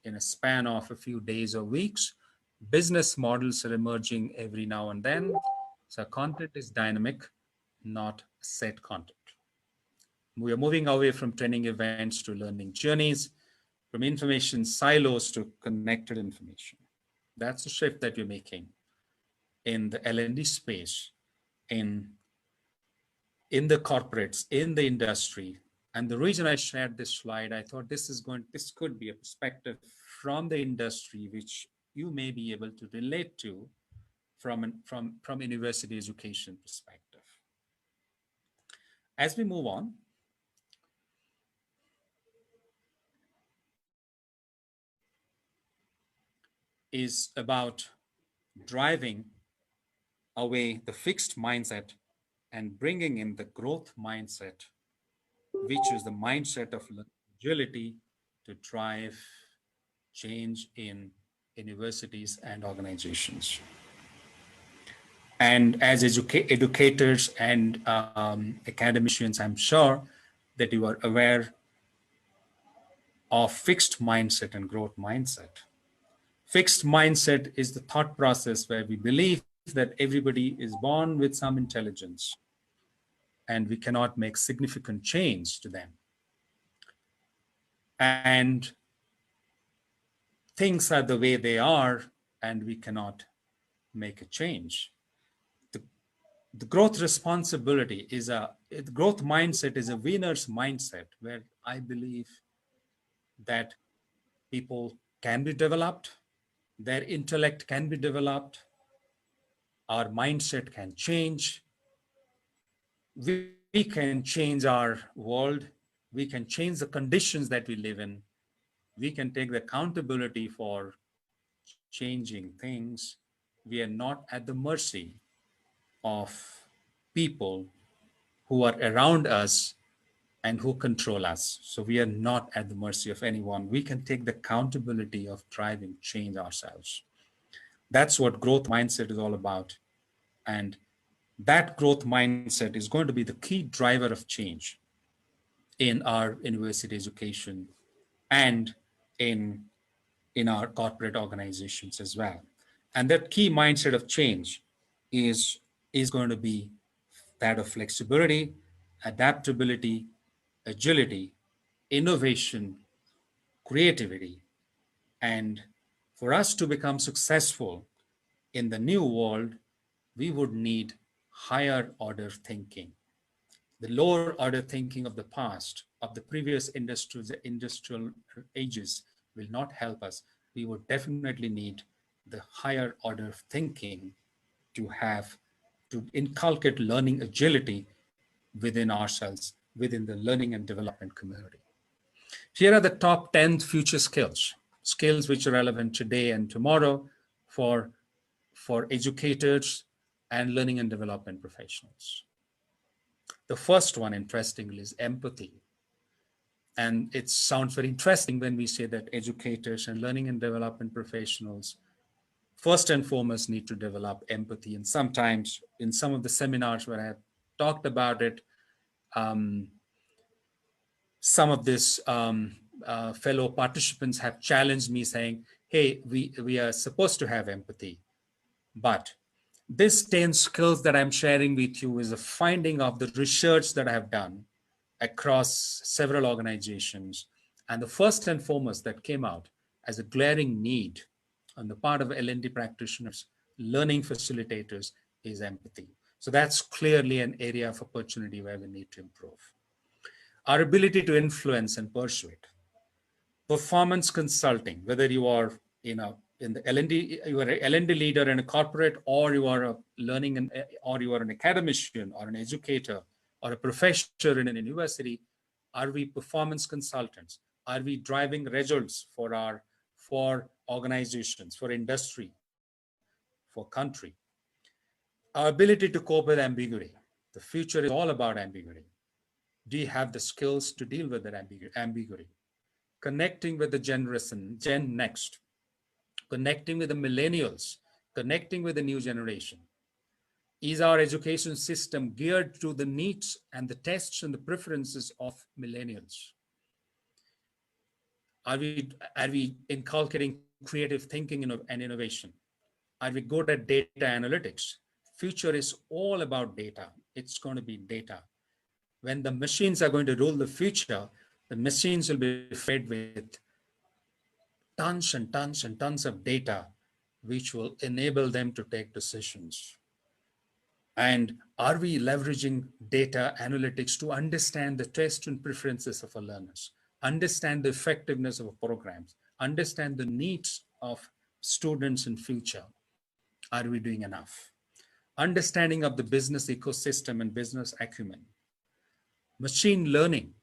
in a span of a few days or weeks. Business models are emerging every now and then. So content is dynamic, not set content. We are moving away from training events to learning journeys, from information silos to connected information. That's the shift that we're making in the L&D space, in the corporates, in the industry. And the reason I shared this slide, I thought this could be a perspective from the industry which you may be able to relate to from university education perspective. As we move on, is about driving away the fixed mindset and bringing in the growth mindset, which is the mindset of agility to drive change in universities and organizations. And as educators and academicians, I'm sure that you are aware of fixed mindset and growth mindset. Fixed mindset is the thought process where we believe that everybody is born with some intelligence and we cannot make significant change to them. And things are the way they are, and we cannot make a change. The, the growth responsibility the growth mindset is a winner's mindset, where I believe that people can be developed, their intellect can be developed, our mindset can change, we can change our world, we can change the conditions that we live in, we can take the accountability for changing things. We are not at the mercy of people who are around us and who control us. So we are not at the mercy of anyone. We can take the accountability of driving change ourselves. That's what growth mindset is all about. And that growth mindset is going to be the key driver of change. in our university education and in our corporate organizations as well. And that key mindset of change is going to be that of flexibility, adaptability, agility, innovation, creativity. And for us to become successful in the new world, we would need higher order thinking. The lower order thinking of the past, of the previous industrial ages, will not help us. We would definitely need the higher order thinking to have to inculcate learning agility within ourselves, within the learning and development community. Here are the top 10 future skills, skills which are relevant today and tomorrow for, educators and learning and development professionals. The first one, interestingly, is empathy. And it sounds very interesting when we say that educators and learning and development professionals, first and foremost, need to develop empathy. And sometimes in some of the seminars where I have talked about it, um, some of these fellow participants have challenged me saying, hey, we are supposed to have empathy. But this 10 skills that I'm sharing with you is a finding of the research that I have done across several organizations. And the first and foremost that came out as a glaring need on the part of L&D practitioners, learning facilitators, is empathy. So that's clearly an area of opportunity where we need to improve. Our ability to influence and persuade. Performance consulting, whether you are in the L&D, you are an L&D leader in a corporate, or you are a learning and or you are an academician or an educator or a professor in an university, are we performance consultants? Are we driving results for organizations, for industry, for country? Our ability to cope with ambiguity. The future is all about ambiguity. Do you have the skills to deal with that ambiguity? Connecting with the generation, Gen Next, connecting with the millennials, connecting with the new generation. Is our education system geared to the needs and the tastes and the preferences of millennials? Are we inculcating creative thinking and innovation? Are we good at data analytics? Future is all about data. It's going to be data. When the machines are going to rule the future, the machines will be fed with tons and tons and tons of data, which will enable them to take decisions. And are we leveraging data analytics to understand the tastes and preferences of our learners, understand the effectiveness of our programs, understand the needs of students in future? Are we doing enough? Understanding of the business ecosystem and business acumen. Machine learning.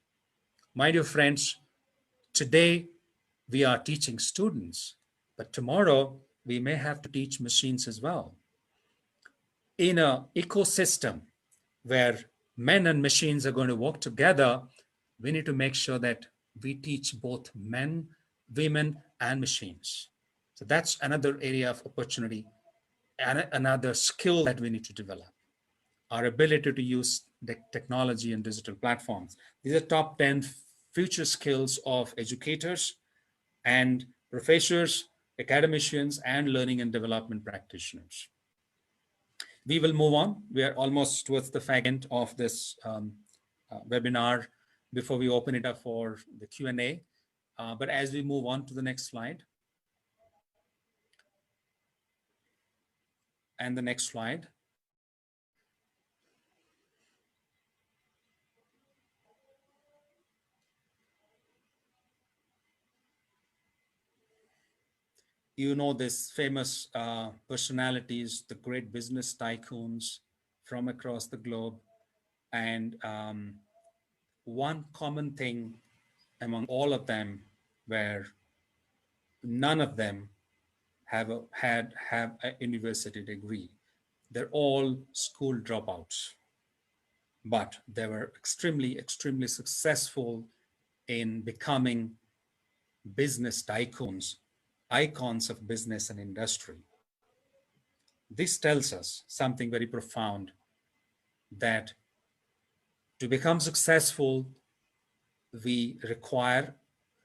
My dear friends, today we are teaching students, but tomorrow we may have to teach machines as well. In an ecosystem where men and machines are going to work together, we need to make sure that we teach both men, women, and machines. So that's another area of opportunity and another skill that we need to develop. Our ability to use the technology and digital platforms. These are top 10 future skills of educators and professors, academicians, and learning and development practitioners. We will move on. We are almost towards the fag end of this webinar before we open it up for the Q&A. But as we move on to the next slide, and the next slide, you know this famous personalities, the great business tycoons from across the globe. And one common thing among all of them where none of them have a university degree. They're all school dropouts, but they were extremely successful in becoming business tycoons, icons of business and industry. This tells us something very profound, that to become successful, we require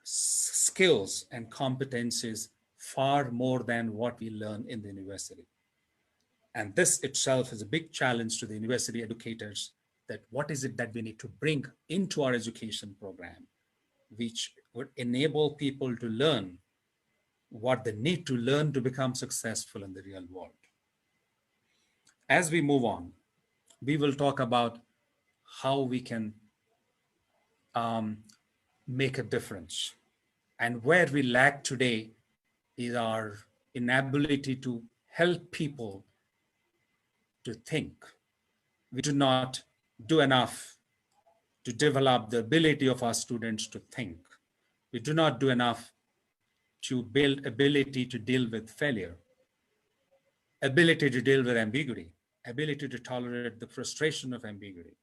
skills and competencies far more than what we learn in the university. And this itself is a big challenge to the university educators, that what is it that we need to bring into our education program, which would enable people to learn what they need to learn to become successful in the real world. As we move on, we will talk about how we can um, make a difference. And where we lack today is our inability to help people to think. We do not do enough to develop the ability of our students to think. We do not do enough to build ability to deal with failure, ability to deal with ambiguity, ability to tolerate the frustration of ambiguity.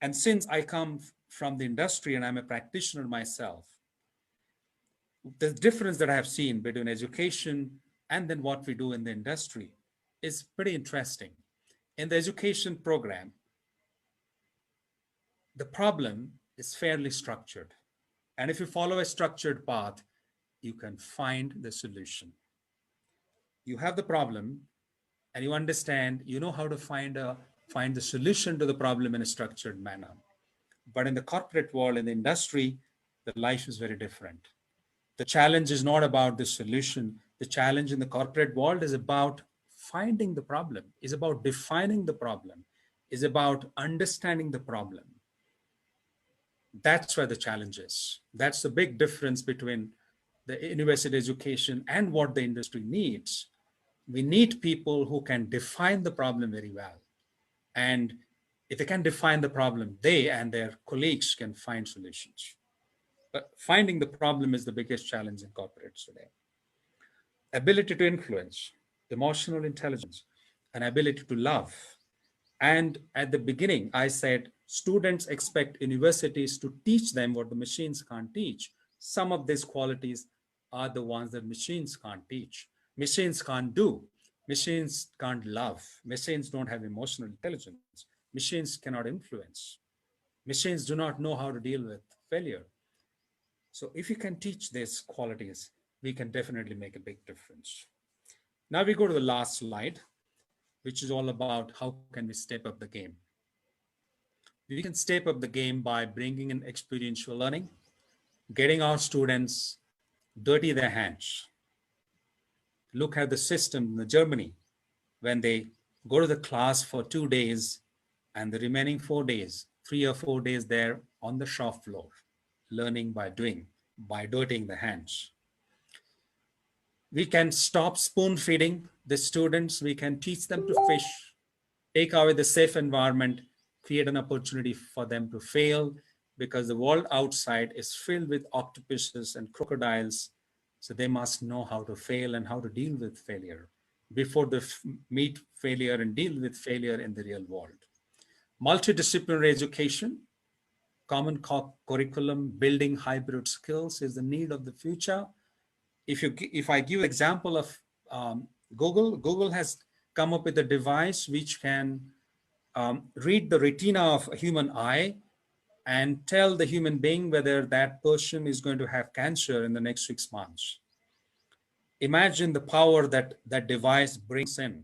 And since I come from the industry and I'm a practitioner myself, the difference that I have seen between education and then what we do in the industry is pretty interesting. In the education program, the problem is fairly structured. And if you follow a structured path, you can find the solution. You have the problem and you understand, you know how to find the solution to the problem in a structured manner. But in the corporate world, in the industry, the life is very different. The challenge is not about the solution. The challenge in the corporate world is about finding the problem, is about defining the problem, is about understanding the problem. That's where the challenge is. That's the big difference between the university education and what the industry needs. We need people who can define the problem very well. And if they can define the problem, they and their colleagues can find solutions. But finding the problem is the biggest challenge in corporates today. Ability to influence, emotional intelligence, and ability to love. And at the beginning, I said students expect universities to teach them what the machines can't teach. Some of these qualities are the ones that machines can't teach. Machines can't do. Machines can't love. Machines don't have emotional intelligence. Machines cannot influence. Machines do not know how to deal with failure. So if you can teach these qualities, we can definitely make a big difference. Now we go to the last slide, which is all about how can we step up the game. We can step up the game by bringing in experiential learning, getting our students dirty their hands. Look at the system in Germany when they go to the class for 2 days and the remaining 4 days, 3 or 4 days there on the shop floor, learning by doing, by dirtying the hands. We can stop spoon feeding the students. We can teach them to fish, take away the safe environment, create an opportunity for them to fail because the world outside is filled with octopuses and crocodiles. So they must know how to fail and how to deal with failure before they meet failure and deal with failure in the real world. Multidisciplinary education, common curriculum, building hybrid skills is the need of the future. If I give example of Google has come up with a device which can read the retina of a human eye and tell the human being whether that person is going to have cancer in the next 6 months. Imagine the power that that device brings in.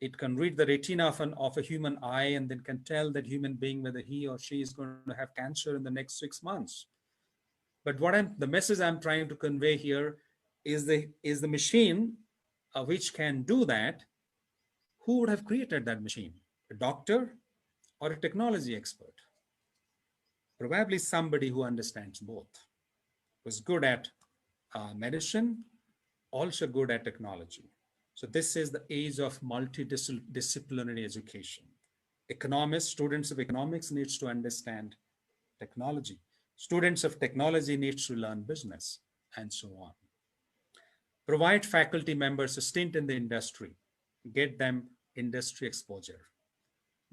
It can read the retina of a human eye and then can tell that human being whether he or she is going to have cancer in the next 6 months. But the message I'm trying to convey here is the machine which can do that. Who would have created that machine? A doctor or a technology expert? Probably somebody who understands both, was good at medicine, also good at technology. So this is the age of multidisciplinary education. Economists, students of economics needs to understand technology. Students of technology needs to learn business and so on. Provide faculty members a stint in the industry, get them industry exposure.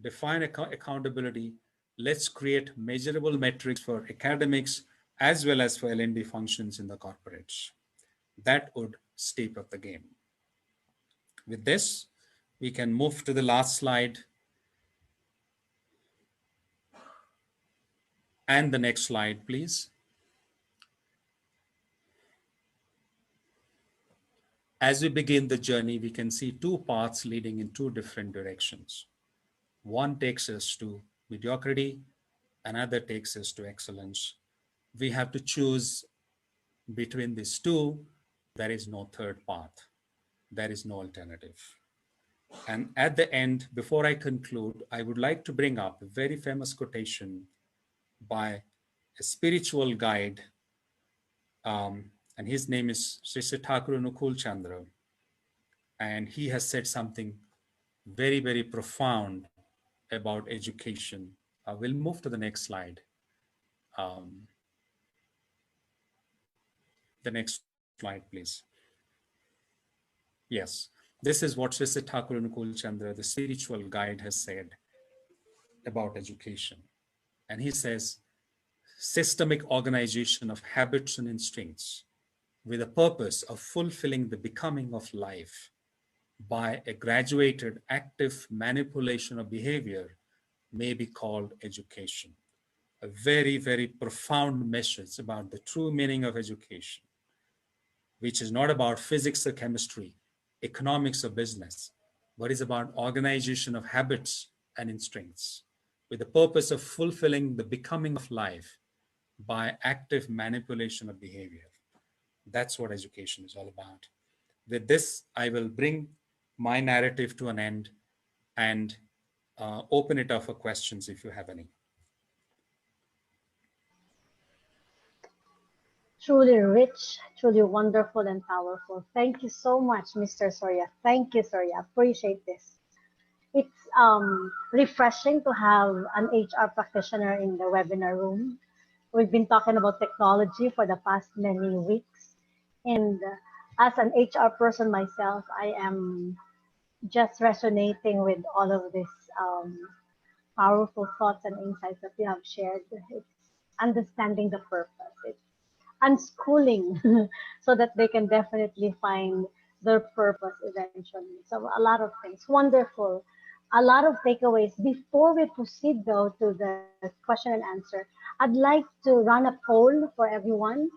Define accountability. Let's create measurable metrics for academics as well as for L&D functions in the corporates. That would step up the game. With this, we can move to the last slide. And the next slide, please. As we begin the journey, we can see two paths leading in two different directions. One takes us to mediocrity, another takes us to excellence. We have to choose between these two. There is no third path, there is no alternative. And at the end, before I conclude, I would like to bring up a very famous quotation by a spiritual guide, and his name is Sri Sri Thakur Nukul Chandra. And he has said something very, very profound about education. We'll move to the next slide. Um, the next slide, please. Yes, this is what Sri Sri Thakur Nukul Chandra, the spiritual guide, has said about education. And he says, systemic organization of habits and instincts with a purpose of fulfilling the becoming of life by a graduated active manipulation of behavior may be called education. A very, very profound message about the true meaning of education, which is not about physics or chemistry, economics or business, but is about organization of habits and instincts with the purpose of fulfilling the becoming of life by active manipulation of behavior. That's what education is all about. With this, I will bring my narrative to an end and open it up for questions if you have any. Truly rich, truly wonderful and powerful. Thank you so much, Mr. Soria. Thank you, Soria. Appreciate this. It's refreshing to have an HR practitioner in the webinar room. We've been talking about technology for the past many weeks. And as an HR person myself, I am just resonating with all of these powerful thoughts and insights that you have shared. It's understanding the purpose. It's unschooling so that they can definitely find their purpose eventually. So a lot of things. Wonderful. A lot of takeaways. Before we proceed though to the question and answer, I'd like to run a poll for everyone.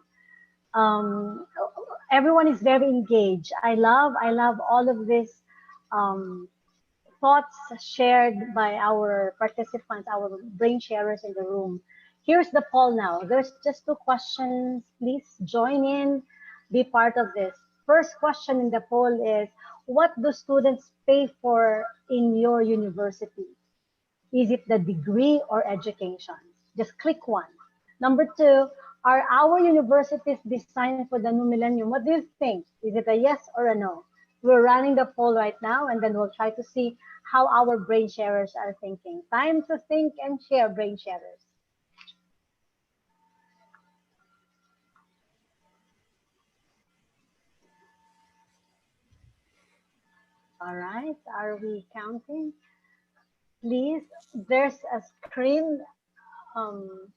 Um, Everyone is very engaged. I love all of this um, thoughts shared by our participants, our brain sharers in the room. Here's the poll now. There's just two questions. Please join in, be part of this. First question in the poll is, what do students pay for in your university? Is it the degree or education? Just click one. Number two, are our universities designed for the new millennium? What do you think? Is it a yes or a no? We're running the poll right now, and then we'll try to see how our brain sharers are thinking. Time to think and share, brain sharers. All right, are we counting? Please, there's a screen um,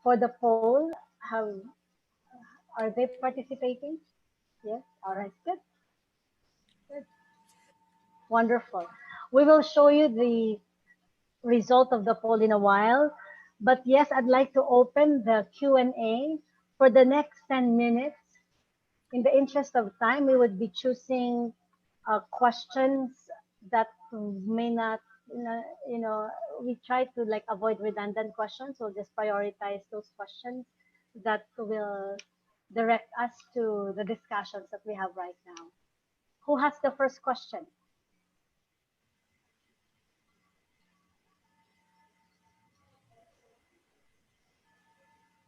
for the poll. Have Are they participating? Yes. All right. Good. Good. Wonderful. We will show you the result of the poll in a while. But yes, I'd like to open the Q&A for the next 10 minutes. In the interest of time, we would be choosing questions that may not, you know, we try to like avoid redundant questions. So just prioritize those questions that will direct us to the discussions that we have right now. Who has the first question?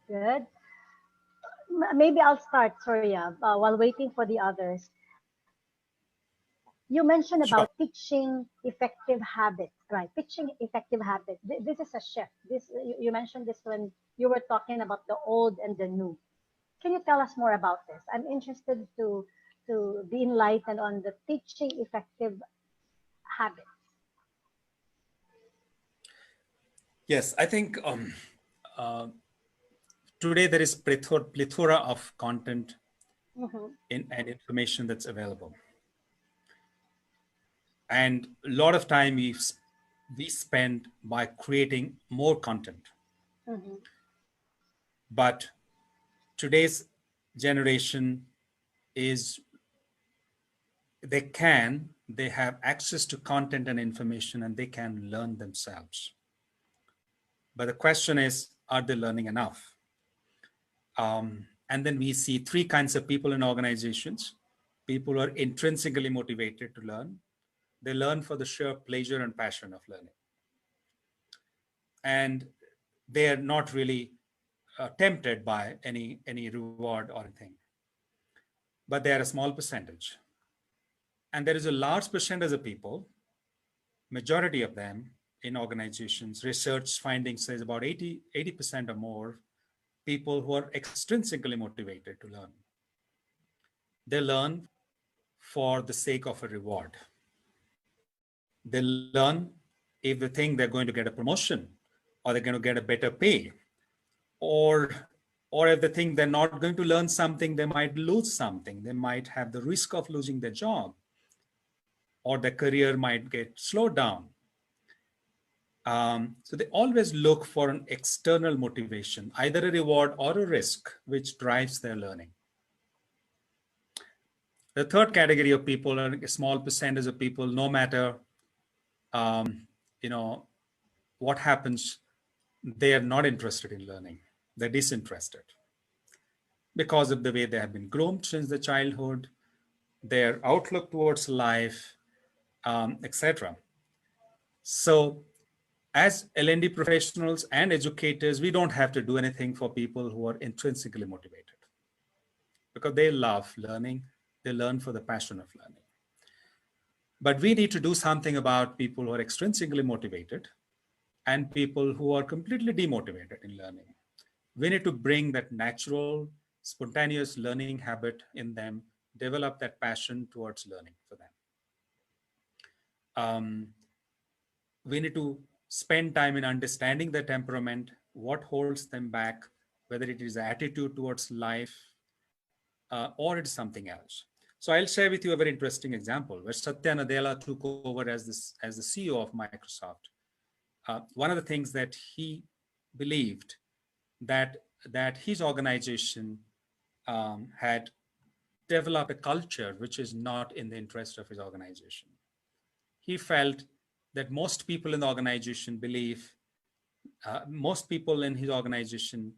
Good. Maybe I'll start, Surya, while waiting for the others. You mentioned Sure. about teaching effective habits, right? Teaching effective habits. This is a shift. You mentioned this when you were talking about the old and the new. Can you tell us more about this? I'm interested to be enlightened on the teaching effective habits. Yes, I think uh, today there is plethora of content Mm-hmm. and information that's available. And a lot of time we spend by creating more content. Mm-hmm. But today's generation is, they have access to content and information, and they can learn themselves. But the question is, are they learning enough? And then we see three kinds of people in organizations: people who are intrinsically motivated to learn, they learn for the sheer pleasure and passion of learning, and they are not really tempted by any reward or anything. But they are a small percentage. And there is a large percentage of people, majority of them in organizations. Research findings says about 80% or more people who are extrinsically motivated to learn. They learn for the sake of a reward. They learn if they think they're going to get a promotion, or they're going to get a better pay, or or if they think they're not going to learn something, they might lose something. They might have the risk of losing their job, or their career might get slowed down. So they always look for an external motivation, either a reward or a risk, which drives their learning. The third category of people are a small percentage of people, no matter um, you know what happens, they are not interested in learning. They're disinterested because of the way they have been groomed since their childhood, their outlook towards life, etc. So, as L&D professionals and educators, we don't have to do anything for people who are intrinsically motivated because they love learning. They learn for the passion of learning. But we need to do something about people who are extrinsically motivated and people who are completely demotivated in learning. We need to bring that natural, spontaneous learning habit in them, develop that passion towards learning for them. Um, we need to spend time in understanding their temperament, what holds them back, whether it is attitude towards life or it's something else. So I'll share with you a very interesting example where Satya Nadella took over as the CEO of Microsoft. One of the things that he believed that his organization had developed a culture which is not in the interest of his organization. He felt that most people in the organization most people in his organization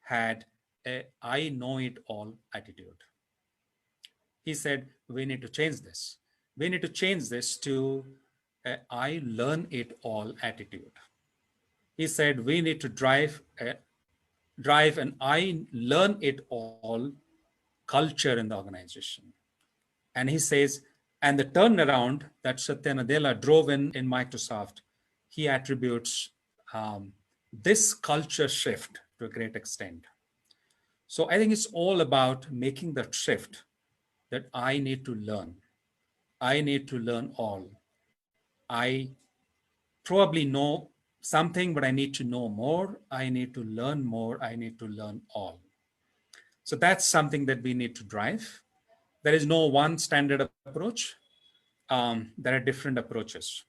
had a I know it all attitude. He said, we need to change this. We need to change this to a I learn it all attitude. He said, we need to drive an I learn it all culture in the organization. And he says, and the turnaround that Satya Nadella drove in Microsoft, he attributes this culture shift to a great extent. So I think it's all about making that shift that I need to learn. I need to learn all. I probably know something, but I need to know more. I need to learn more. I need to learn all. So that's something that we need to drive. There is no one standard approach. There are different approaches.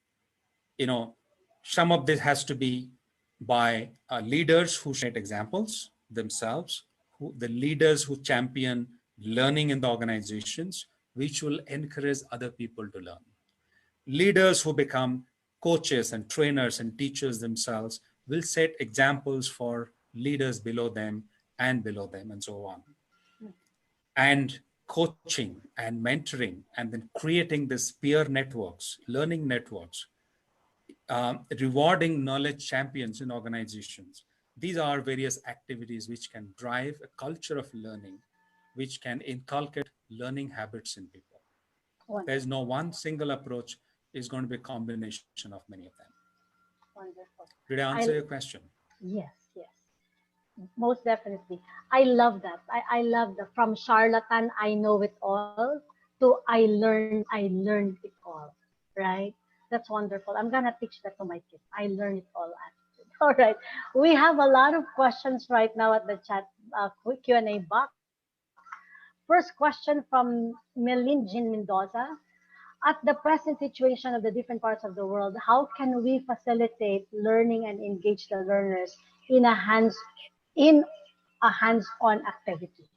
You know, some of this has to be by leaders who set examples themselves, the leaders who champion learning in the organizations, which will encourage other people to learn. Leaders who become coaches and trainers and teachers themselves will set examples for leaders below them, and so on. And coaching and mentoring, and then creating this peer networks, learning networks, rewarding knowledge champions in organizations. These are various activities which can drive a culture of learning, which can inculcate learning habits in people. There is Wonderful. no one single approach. It's going to be a combination of many of them. Wonderful. Did I answer I your question? Yes, yes. Most definitely. I love that. I love the from charlatan I know it all to I learned it all. Right? That's wonderful. I'm gonna teach that to my kids. I learned it all. Attitude. All right. We have a lot of questions right now at the chat quick Q&A box. First question from Melin Jean Mendoza. at the present situation of the different parts of the world, how can we facilitate learning and engage the learners in in a hands-on activity?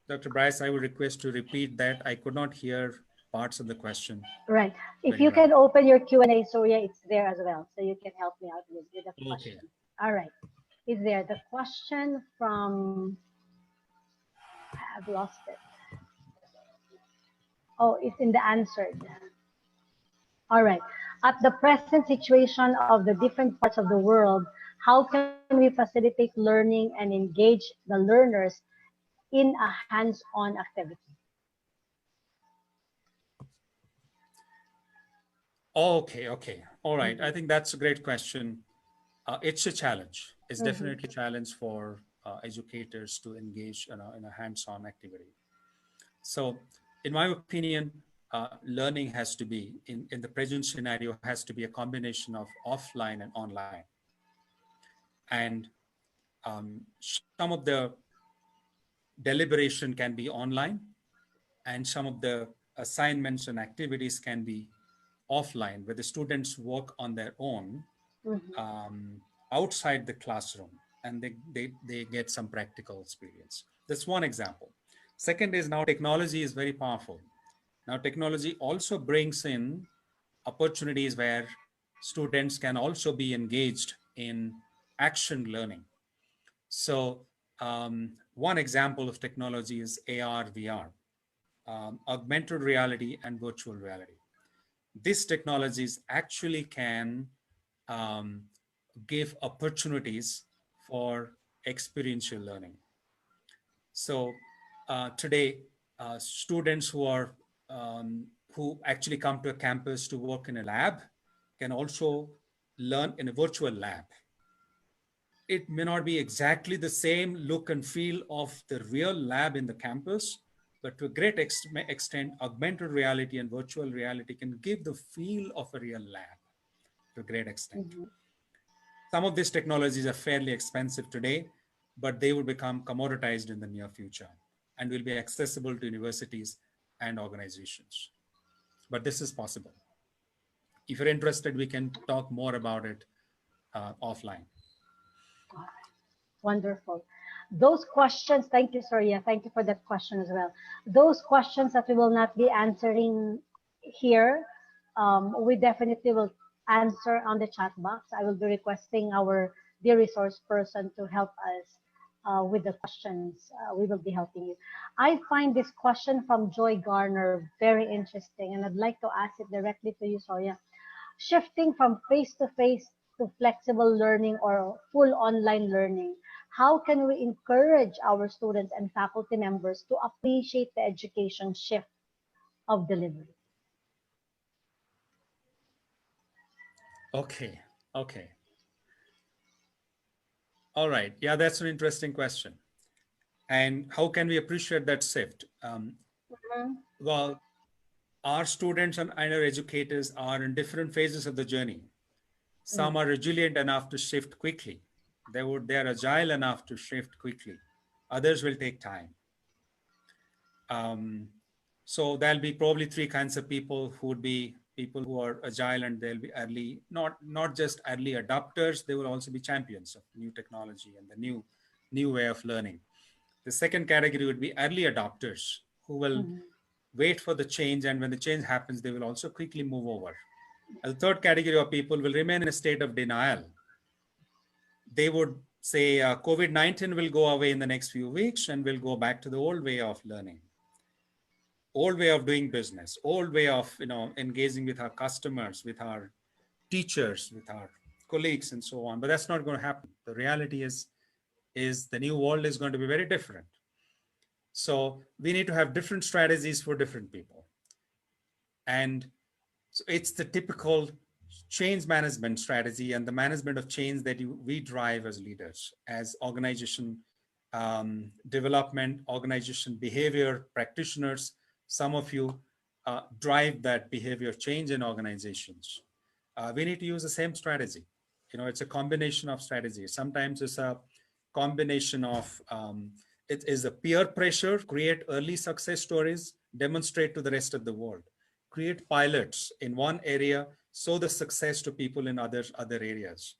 Dr. Bryce, I would request to repeat that. I could not hear parts of the question Right. If very you well. can open your Q&A, so yeah, it's there as well, so you can help me out with the Okay. question. All right. Is there the question from? I've lost it. Oh, it's in the answered. All right. At the present situation of the different parts of the world, how can we facilitate learning and engage the learners in a hands-on activity? Okay, okay. All right. I Mm-hmm. think that's a great question. It's a challenge. It's Mm-hmm. definitely a challenge for educators to engage in a hands-on activity. So, in my opinion, learning has to be, in the present scenario, has to be a combination of offline and online. And some of the deliberation can be online, and some of the assignments and activities can be offline, where the students work on their own Mm-hmm. um, outside the classroom, and they get some practical experience. That's one example. Second is, now technology is very powerful. Now technology also brings in opportunities where students can also be engaged in action learning. So one example of technology is AR, VR, augmented reality and virtual reality. These technologies actually can um, give opportunities for experiential learning. So today, students who actually come to a campus to work in a lab can also learn in a virtual lab. It may not be exactly the same look and feel of the real lab in the campus, but to a great extent, augmented reality and virtual reality can give the feel of a real lab to a great extent. Mm-hmm. Some of these technologies are fairly expensive today, but they will become commoditized in the near future and will be accessible to universities and organizations. But this is possible. If you're interested, we can talk more about it offline. Wonderful. Those questions, thank you, Soria. Thank you for that question as well. Those questions that we will not be answering here, we definitely will answer on the chat box. I will be requesting our dear resource person to help us with the questions. We will be helping you. I find this question from Joy Garner very interesting, and I'd like to ask it directly to you, Soria. Shifting from face-to-face to flexible learning or full online learning, how can we encourage our students and faculty members to appreciate the education shift of delivery? Okay, okay. All right. Yeah, that's an interesting question. And how can we appreciate that shift? Mhm, Well, our students and our educators are in different phases of the journey. Some mhm, are resilient enough to shift quickly. They are agile enough to shift quickly. Others will take time. Um, so there'll be probably three kinds of people who would be people who are agile, and they'll be early, not just early adopters. They will also be champions of new technology and the new way of learning. The second category would be early adopters who will mhm, wait for the change, and when the change happens, they will also quickly move over. And the third category of people will remain in a state of denial. They would say COVID-19 will go away in the next few weeks and we'll go back to the old way of learning, old way of doing business, old way of engaging with our customers, with our teachers, with our colleagues, and so on. But that's not going to happen. The reality is the new world is going to be very different. So we need to have different strategies for different people. And so it's the typical change management strategy and the management of change that we drive as leaders, as organization development, organization behavior practitioners. Some of you drive that behavior change in organizations. We need to use the same strategy. It's a combination of strategies. Sometimes it's a combination of It is the peer pressure, create early success stories, demonstrate to the rest of the world, create pilots in one area, show the success to people in other areas.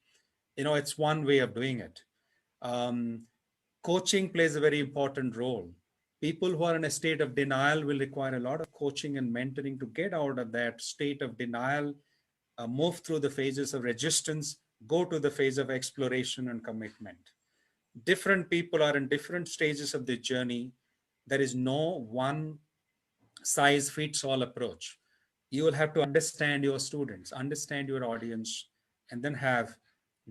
It's one way of doing it. Um, Coaching plays a very important role. People who are in a state of denial will require a lot of coaching and mentoring to get out of that state of denial, move through the phases of resistance, go to the phase of exploration and commitment. Different people are in different stages of the journey. There is no one size fits all approach. You will have to understand your students, understand your audience, and then have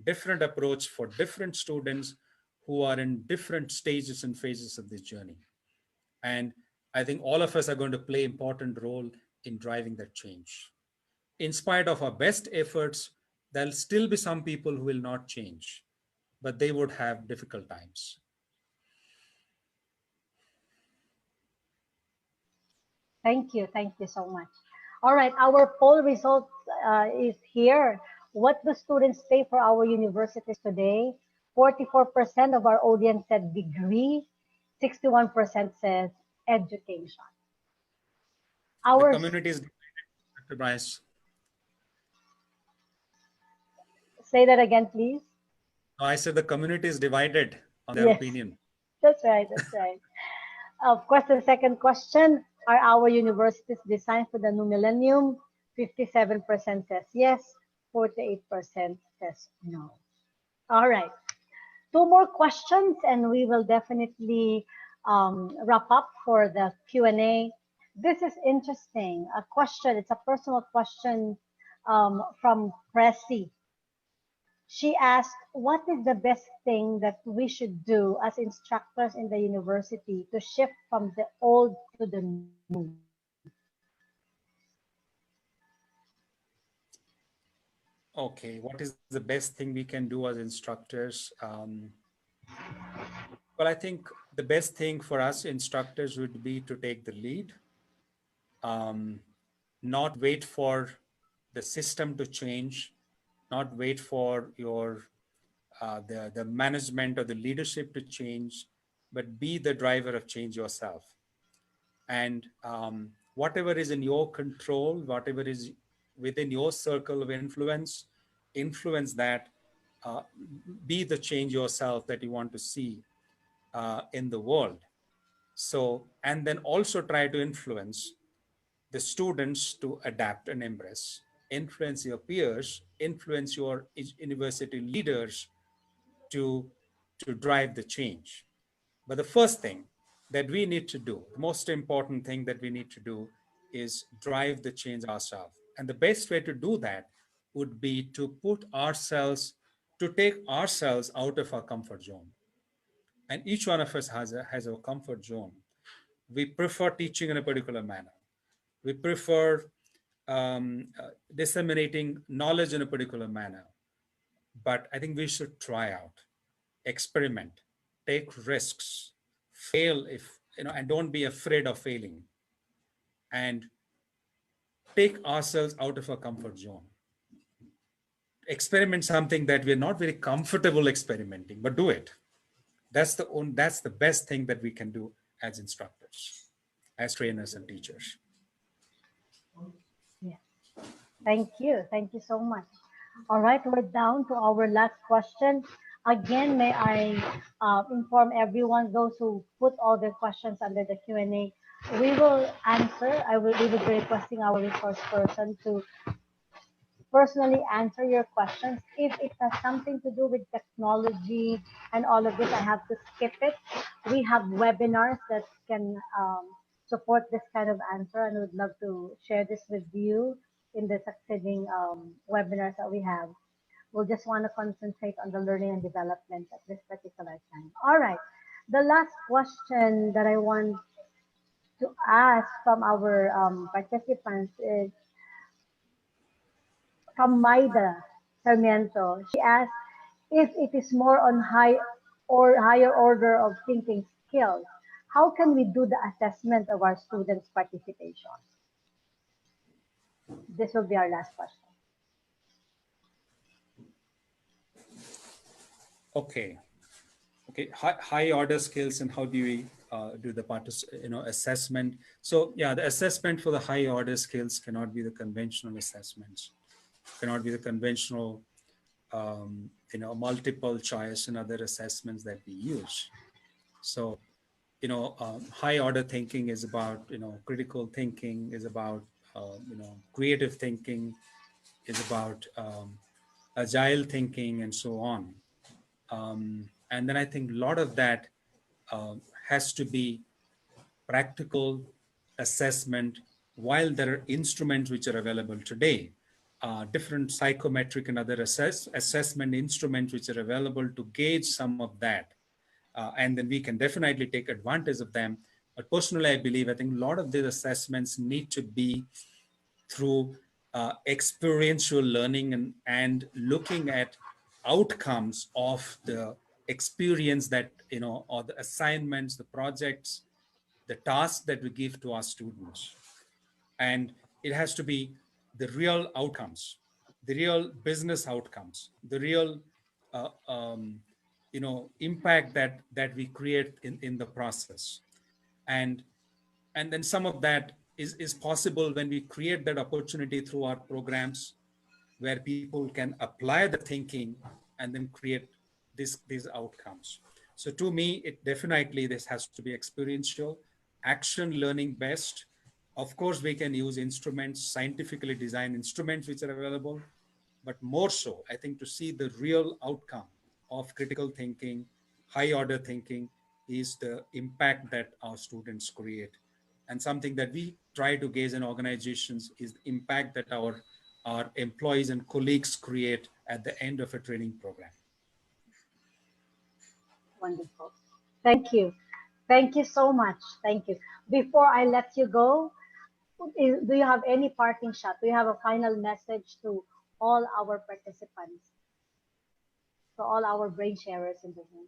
different approach for different students who are in different stages and phases of this journey. And I think all of us are going to play important role in driving that change. In spite of our best efforts, there'll still be some people who will not change, but they would have difficult times. Thank you so much. All right, our poll results is here. What do students pay for our universities today? 44% of our audience said degree, 61% says education. The Ours, community is divided, Dr. Bryce. say that again, please. No, I said the community is divided on their Yes, opinion. that's right, that's right. Of course, the second question, are our universities designed for the new millennium? 57% says yes, 48% says no. All right. Two more questions and we will definitely wrap up for the Q&A. This is interesting. A question, it's a personal question from Pressy. She asked, what is the best thing that we should do as instructors in the university to shift from the old to the new? Okay, what is the best thing we can do as instructors? Well, I think the best thing for us instructors would be to take the lead, um, not wait for the system to change, not wait for the management or the leadership to change, but be the driver of change yourself. And whatever is in your control, whatever is within your circle of influence, influence that. uh, be the change yourself that you want to see in the world. So, and then also try to influence the students to adapt and embrace, influence your peers, influence your university leaders to drive the change. But the first thing that we need to do, the most important thing that we need to do, is drive the change ourselves. And the best way to do that would be to take ourselves out of our comfort zone. And each one of us has a comfort zone. We prefer teaching in a particular manner. We prefer disseminating knowledge in a particular manner. But I think we should try out, experiment, take risks, fail if, and don't be afraid of failing, and take ourselves out of our comfort zone. Experiment something that we're not very comfortable experimenting, but do it. That's the best thing that we can do as instructors, as trainers and teachers. Yes. Thank you. Thank you so much. All right, we're down to our last question. Again, may I inform everyone, those who put all their questions under the Q&A, we will answer. We will be requesting our resource person to personally answer your questions. If it has something to do with technology and all of this, I have to skip it. We have webinars that can support this kind of answer, and would love to share this with you in the succeeding webinars that we have. We'll just want to concentrate on the learning and development at this particular time. All right. The last question that I want to ask from our participants is from Maida Sarmiento. She asked if it is more on higher order of thinking skills. How can we do the assessment of our students' participation? This will be our last question. Okay. Okay, high order skills, and how do we do the assessment? So yeah, the assessment for the high order skills cannot be the conventional assessments, cannot be the conventional multiple choice and other assessments that we use. So high order thinking is about critical thinking, is about creative thinking, is about agile thinking, and so on. And then I think a lot of that has to be practical assessment. While there are instruments which are available today, different psychometric and other assessment instruments which are available to gauge some of that. And then we can definitely take advantage of them. But personally, I believe, I think a lot of these assessments need to be through experiential learning and looking at outcomes of the experience that, or the assignments, the projects, the tasks that we give to our students. And it has to be the real outcomes, the real business outcomes, the real uh, um, impact that we create in the process. And and then some of that is possible when we create that opportunity through our programs, where people can apply the thinking and then create these outcomes. So to me, it definitely, this has to be experiential, action learning best. Of course, we can use instruments, scientifically designed instruments which are available, but more so, I think, to see the real outcome of critical thinking, high order thinking, is the impact that our students create. And something that we try to gauge in organizations is the impact that our employees and colleagues create at the end of a training program. Wonderful. Thank you. Thank you so much. Thank you. Before I let you go, do you have any parting shot? Do you have a final message to all our participants, to all our brain sharers in the room?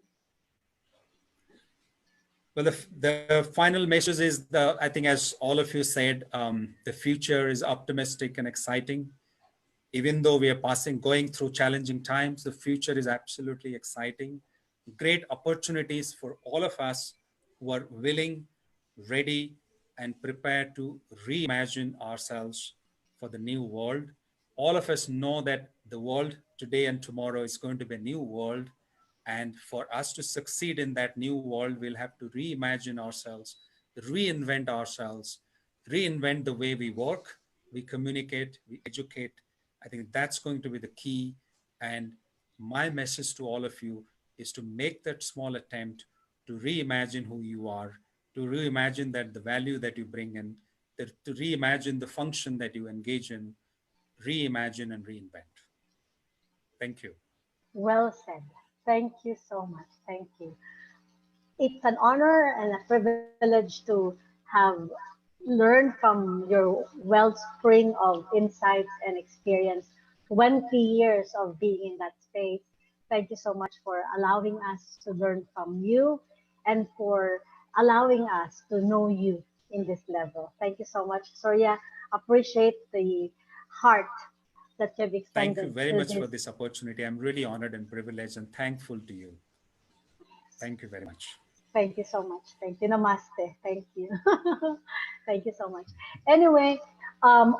Well, the final message is, I think, as all of you said, the future is optimistic and exciting. Even though we are going through challenging times, the future is absolutely exciting. Great opportunities for all of us who are willing, ready, and prepared to reimagine ourselves for the new world. All of us know that the world today and tomorrow is going to be a new world. And for us to succeed in that new world, we'll have to reimagine ourselves, reinvent ourselves, reinvent the way we work, we communicate, we educate. I think that's going to be the key. And my message to all of you is to make that small attempt to reimagine who you are, to reimagine that the value that you bring in, to reimagine the function that you engage in, reimagine and reinvent. Thank you. Well said. Thank you so much. Thank you. It's an honor and a privilege to have learned from your wellspring of insights and experience. 20 years of being in that space. Thank you so much for allowing us to learn from you and for allowing us to know you in this level. Thank you so much, Surya. Appreciate the heart that you've Thank you extended very to much for this. this opportunity. I'm really honored and privileged and thankful to you. Thank you very much. Thank you so much. Thank you. Namaste. Thank you. Thank you so much. Anyway,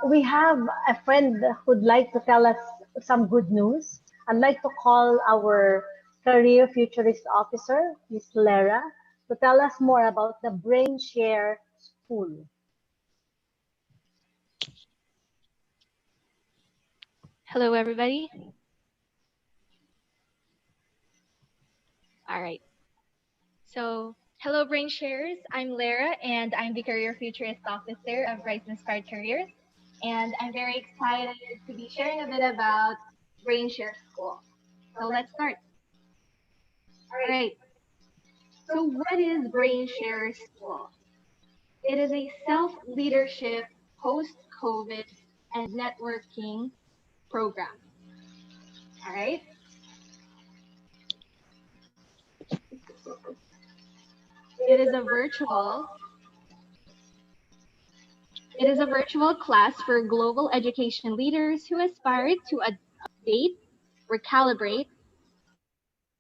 we have a friend who'd like to tell us some good news. I'd like to call our career futurist officer, Miss Lera, to tell us more about the Brain Share School. Hello, everybody. All right. So, hello, Brain Shares. I'm Lara, and I'm the Career Futurist Officer of Rise Inspired Careers. And I'm very excited to be sharing a bit about Brain Share School. So, let's start. All right. So, what is Brain Share School? It is a self leadership, post COVID, and networking program. All right. It is a virtual It is a virtual class for global education leaders who aspire to update, recalibrate,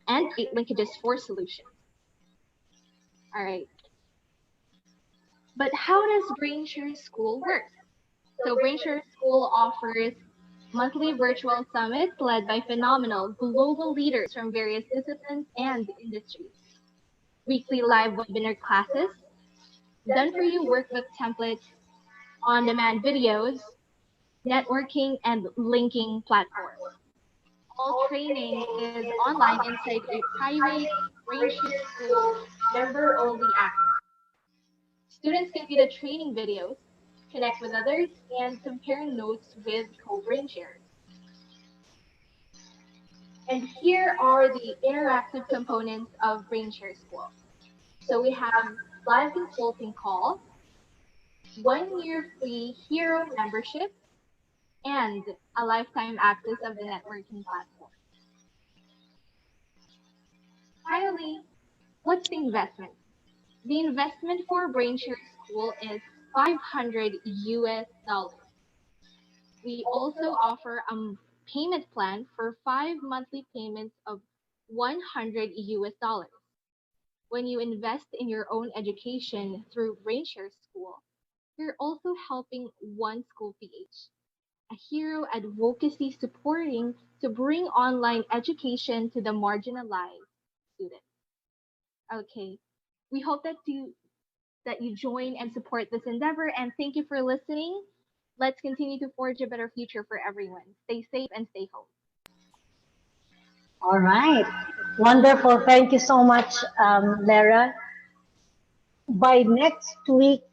and create linkages for solutions. All right. But how does Brainshare School work? So Brainshare School offers monthly virtual summits led by phenomenal global leaders from various disciplines and industries. Weekly live webinar classes, done for you workbook templates, on demand videos, networking, and linking platforms. All training is online inside a private Brainshare School member only access. Students can view the training videos, connect with others, and compare notes with co-brain shares. And here are the interactive components of Brainshare School. So we have live consulting calls, 1 year free hero membership, and a lifetime access of the networking platform. Finally, what's the investment? The investment for Brainshare School is 500 US dollars. We also offer a payment plan for 5 monthly payments of 100 US dollars. When you invest in your own education through Brainshare School, you're also helping one school PH, a hero advocacy supporting to bring online education to the marginalized students. Okay, we hope that you join and support this endeavor, and thank you for listening. Let's continue to forge a better future for everyone. Stay safe and stay home. All right. Wonderful. Thank you so much, Lara. By next week,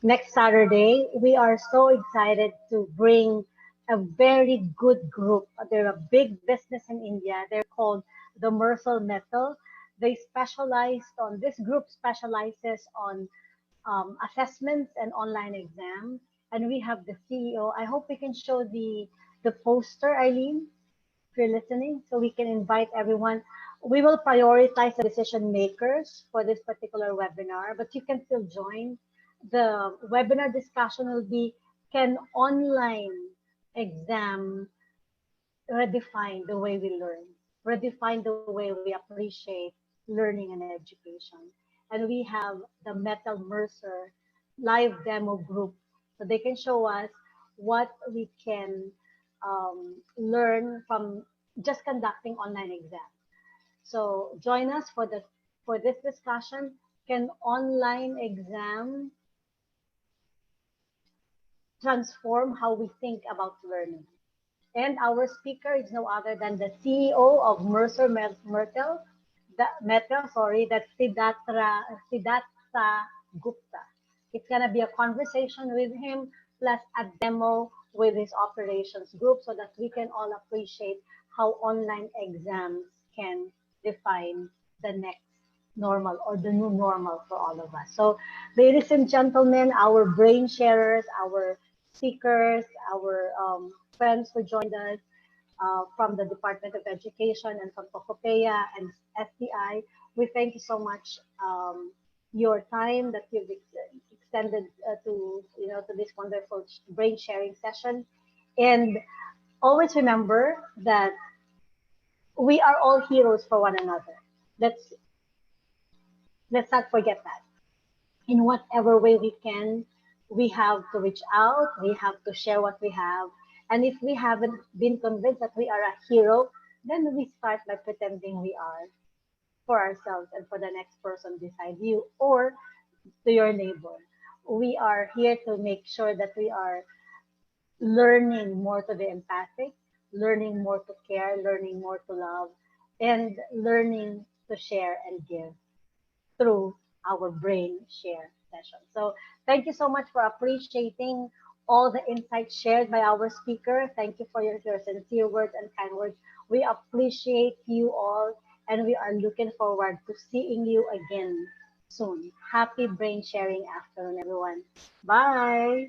next Saturday, we are so excited to bring a very good group. They're a big business in India. They're called the Mercel Metal. This group specializes on assessments and online exams. And we have the CEO. I hope we can show the poster, Eileen, if you're listening, so we can invite everyone. We will prioritize the decision makers for this particular webinar, but you can still join. The webinar discussion will be, can online exam redefine the way we learn, redefine the way we appreciate learning and education. And we have the Metal Mercer live demo group, so they can show us what we can learn from just conducting online exams. So join us for this discussion. Can online exam transform how we think about learning? And our speaker is no other than the CEO of Mercer Metal, sorry, that's Siddhartha Gupta. It's gonna be a conversation with him plus a demo with his operations group so that we can all appreciate how online exams can define the next normal or the new normal for all of us. So, ladies and gentlemen, our brain sharers, our speakers, our friends who joined us from the Department of Education and from Tokopeya and STI, we thank you so much your time that you've extended to this wonderful brain sharing session. And always remember that we are all heroes for one another. Let's let's not forget that. In whatever way we can, we have to reach out, we have to share what we have. And if we haven't been convinced that we are a hero, then we start by pretending we are for ourselves and for the next person beside you or to your neighbor. We are here to make sure that we are learning more to be empathic, learning more to care, learning more to love, and learning to share and give through our brain share session. So thank you so much for appreciating all the insights shared by our speaker. Thank you for your sincere words and kind words. We appreciate you all and we are looking forward to seeing you again soon. Happy brain sharing afternoon, everyone. Bye.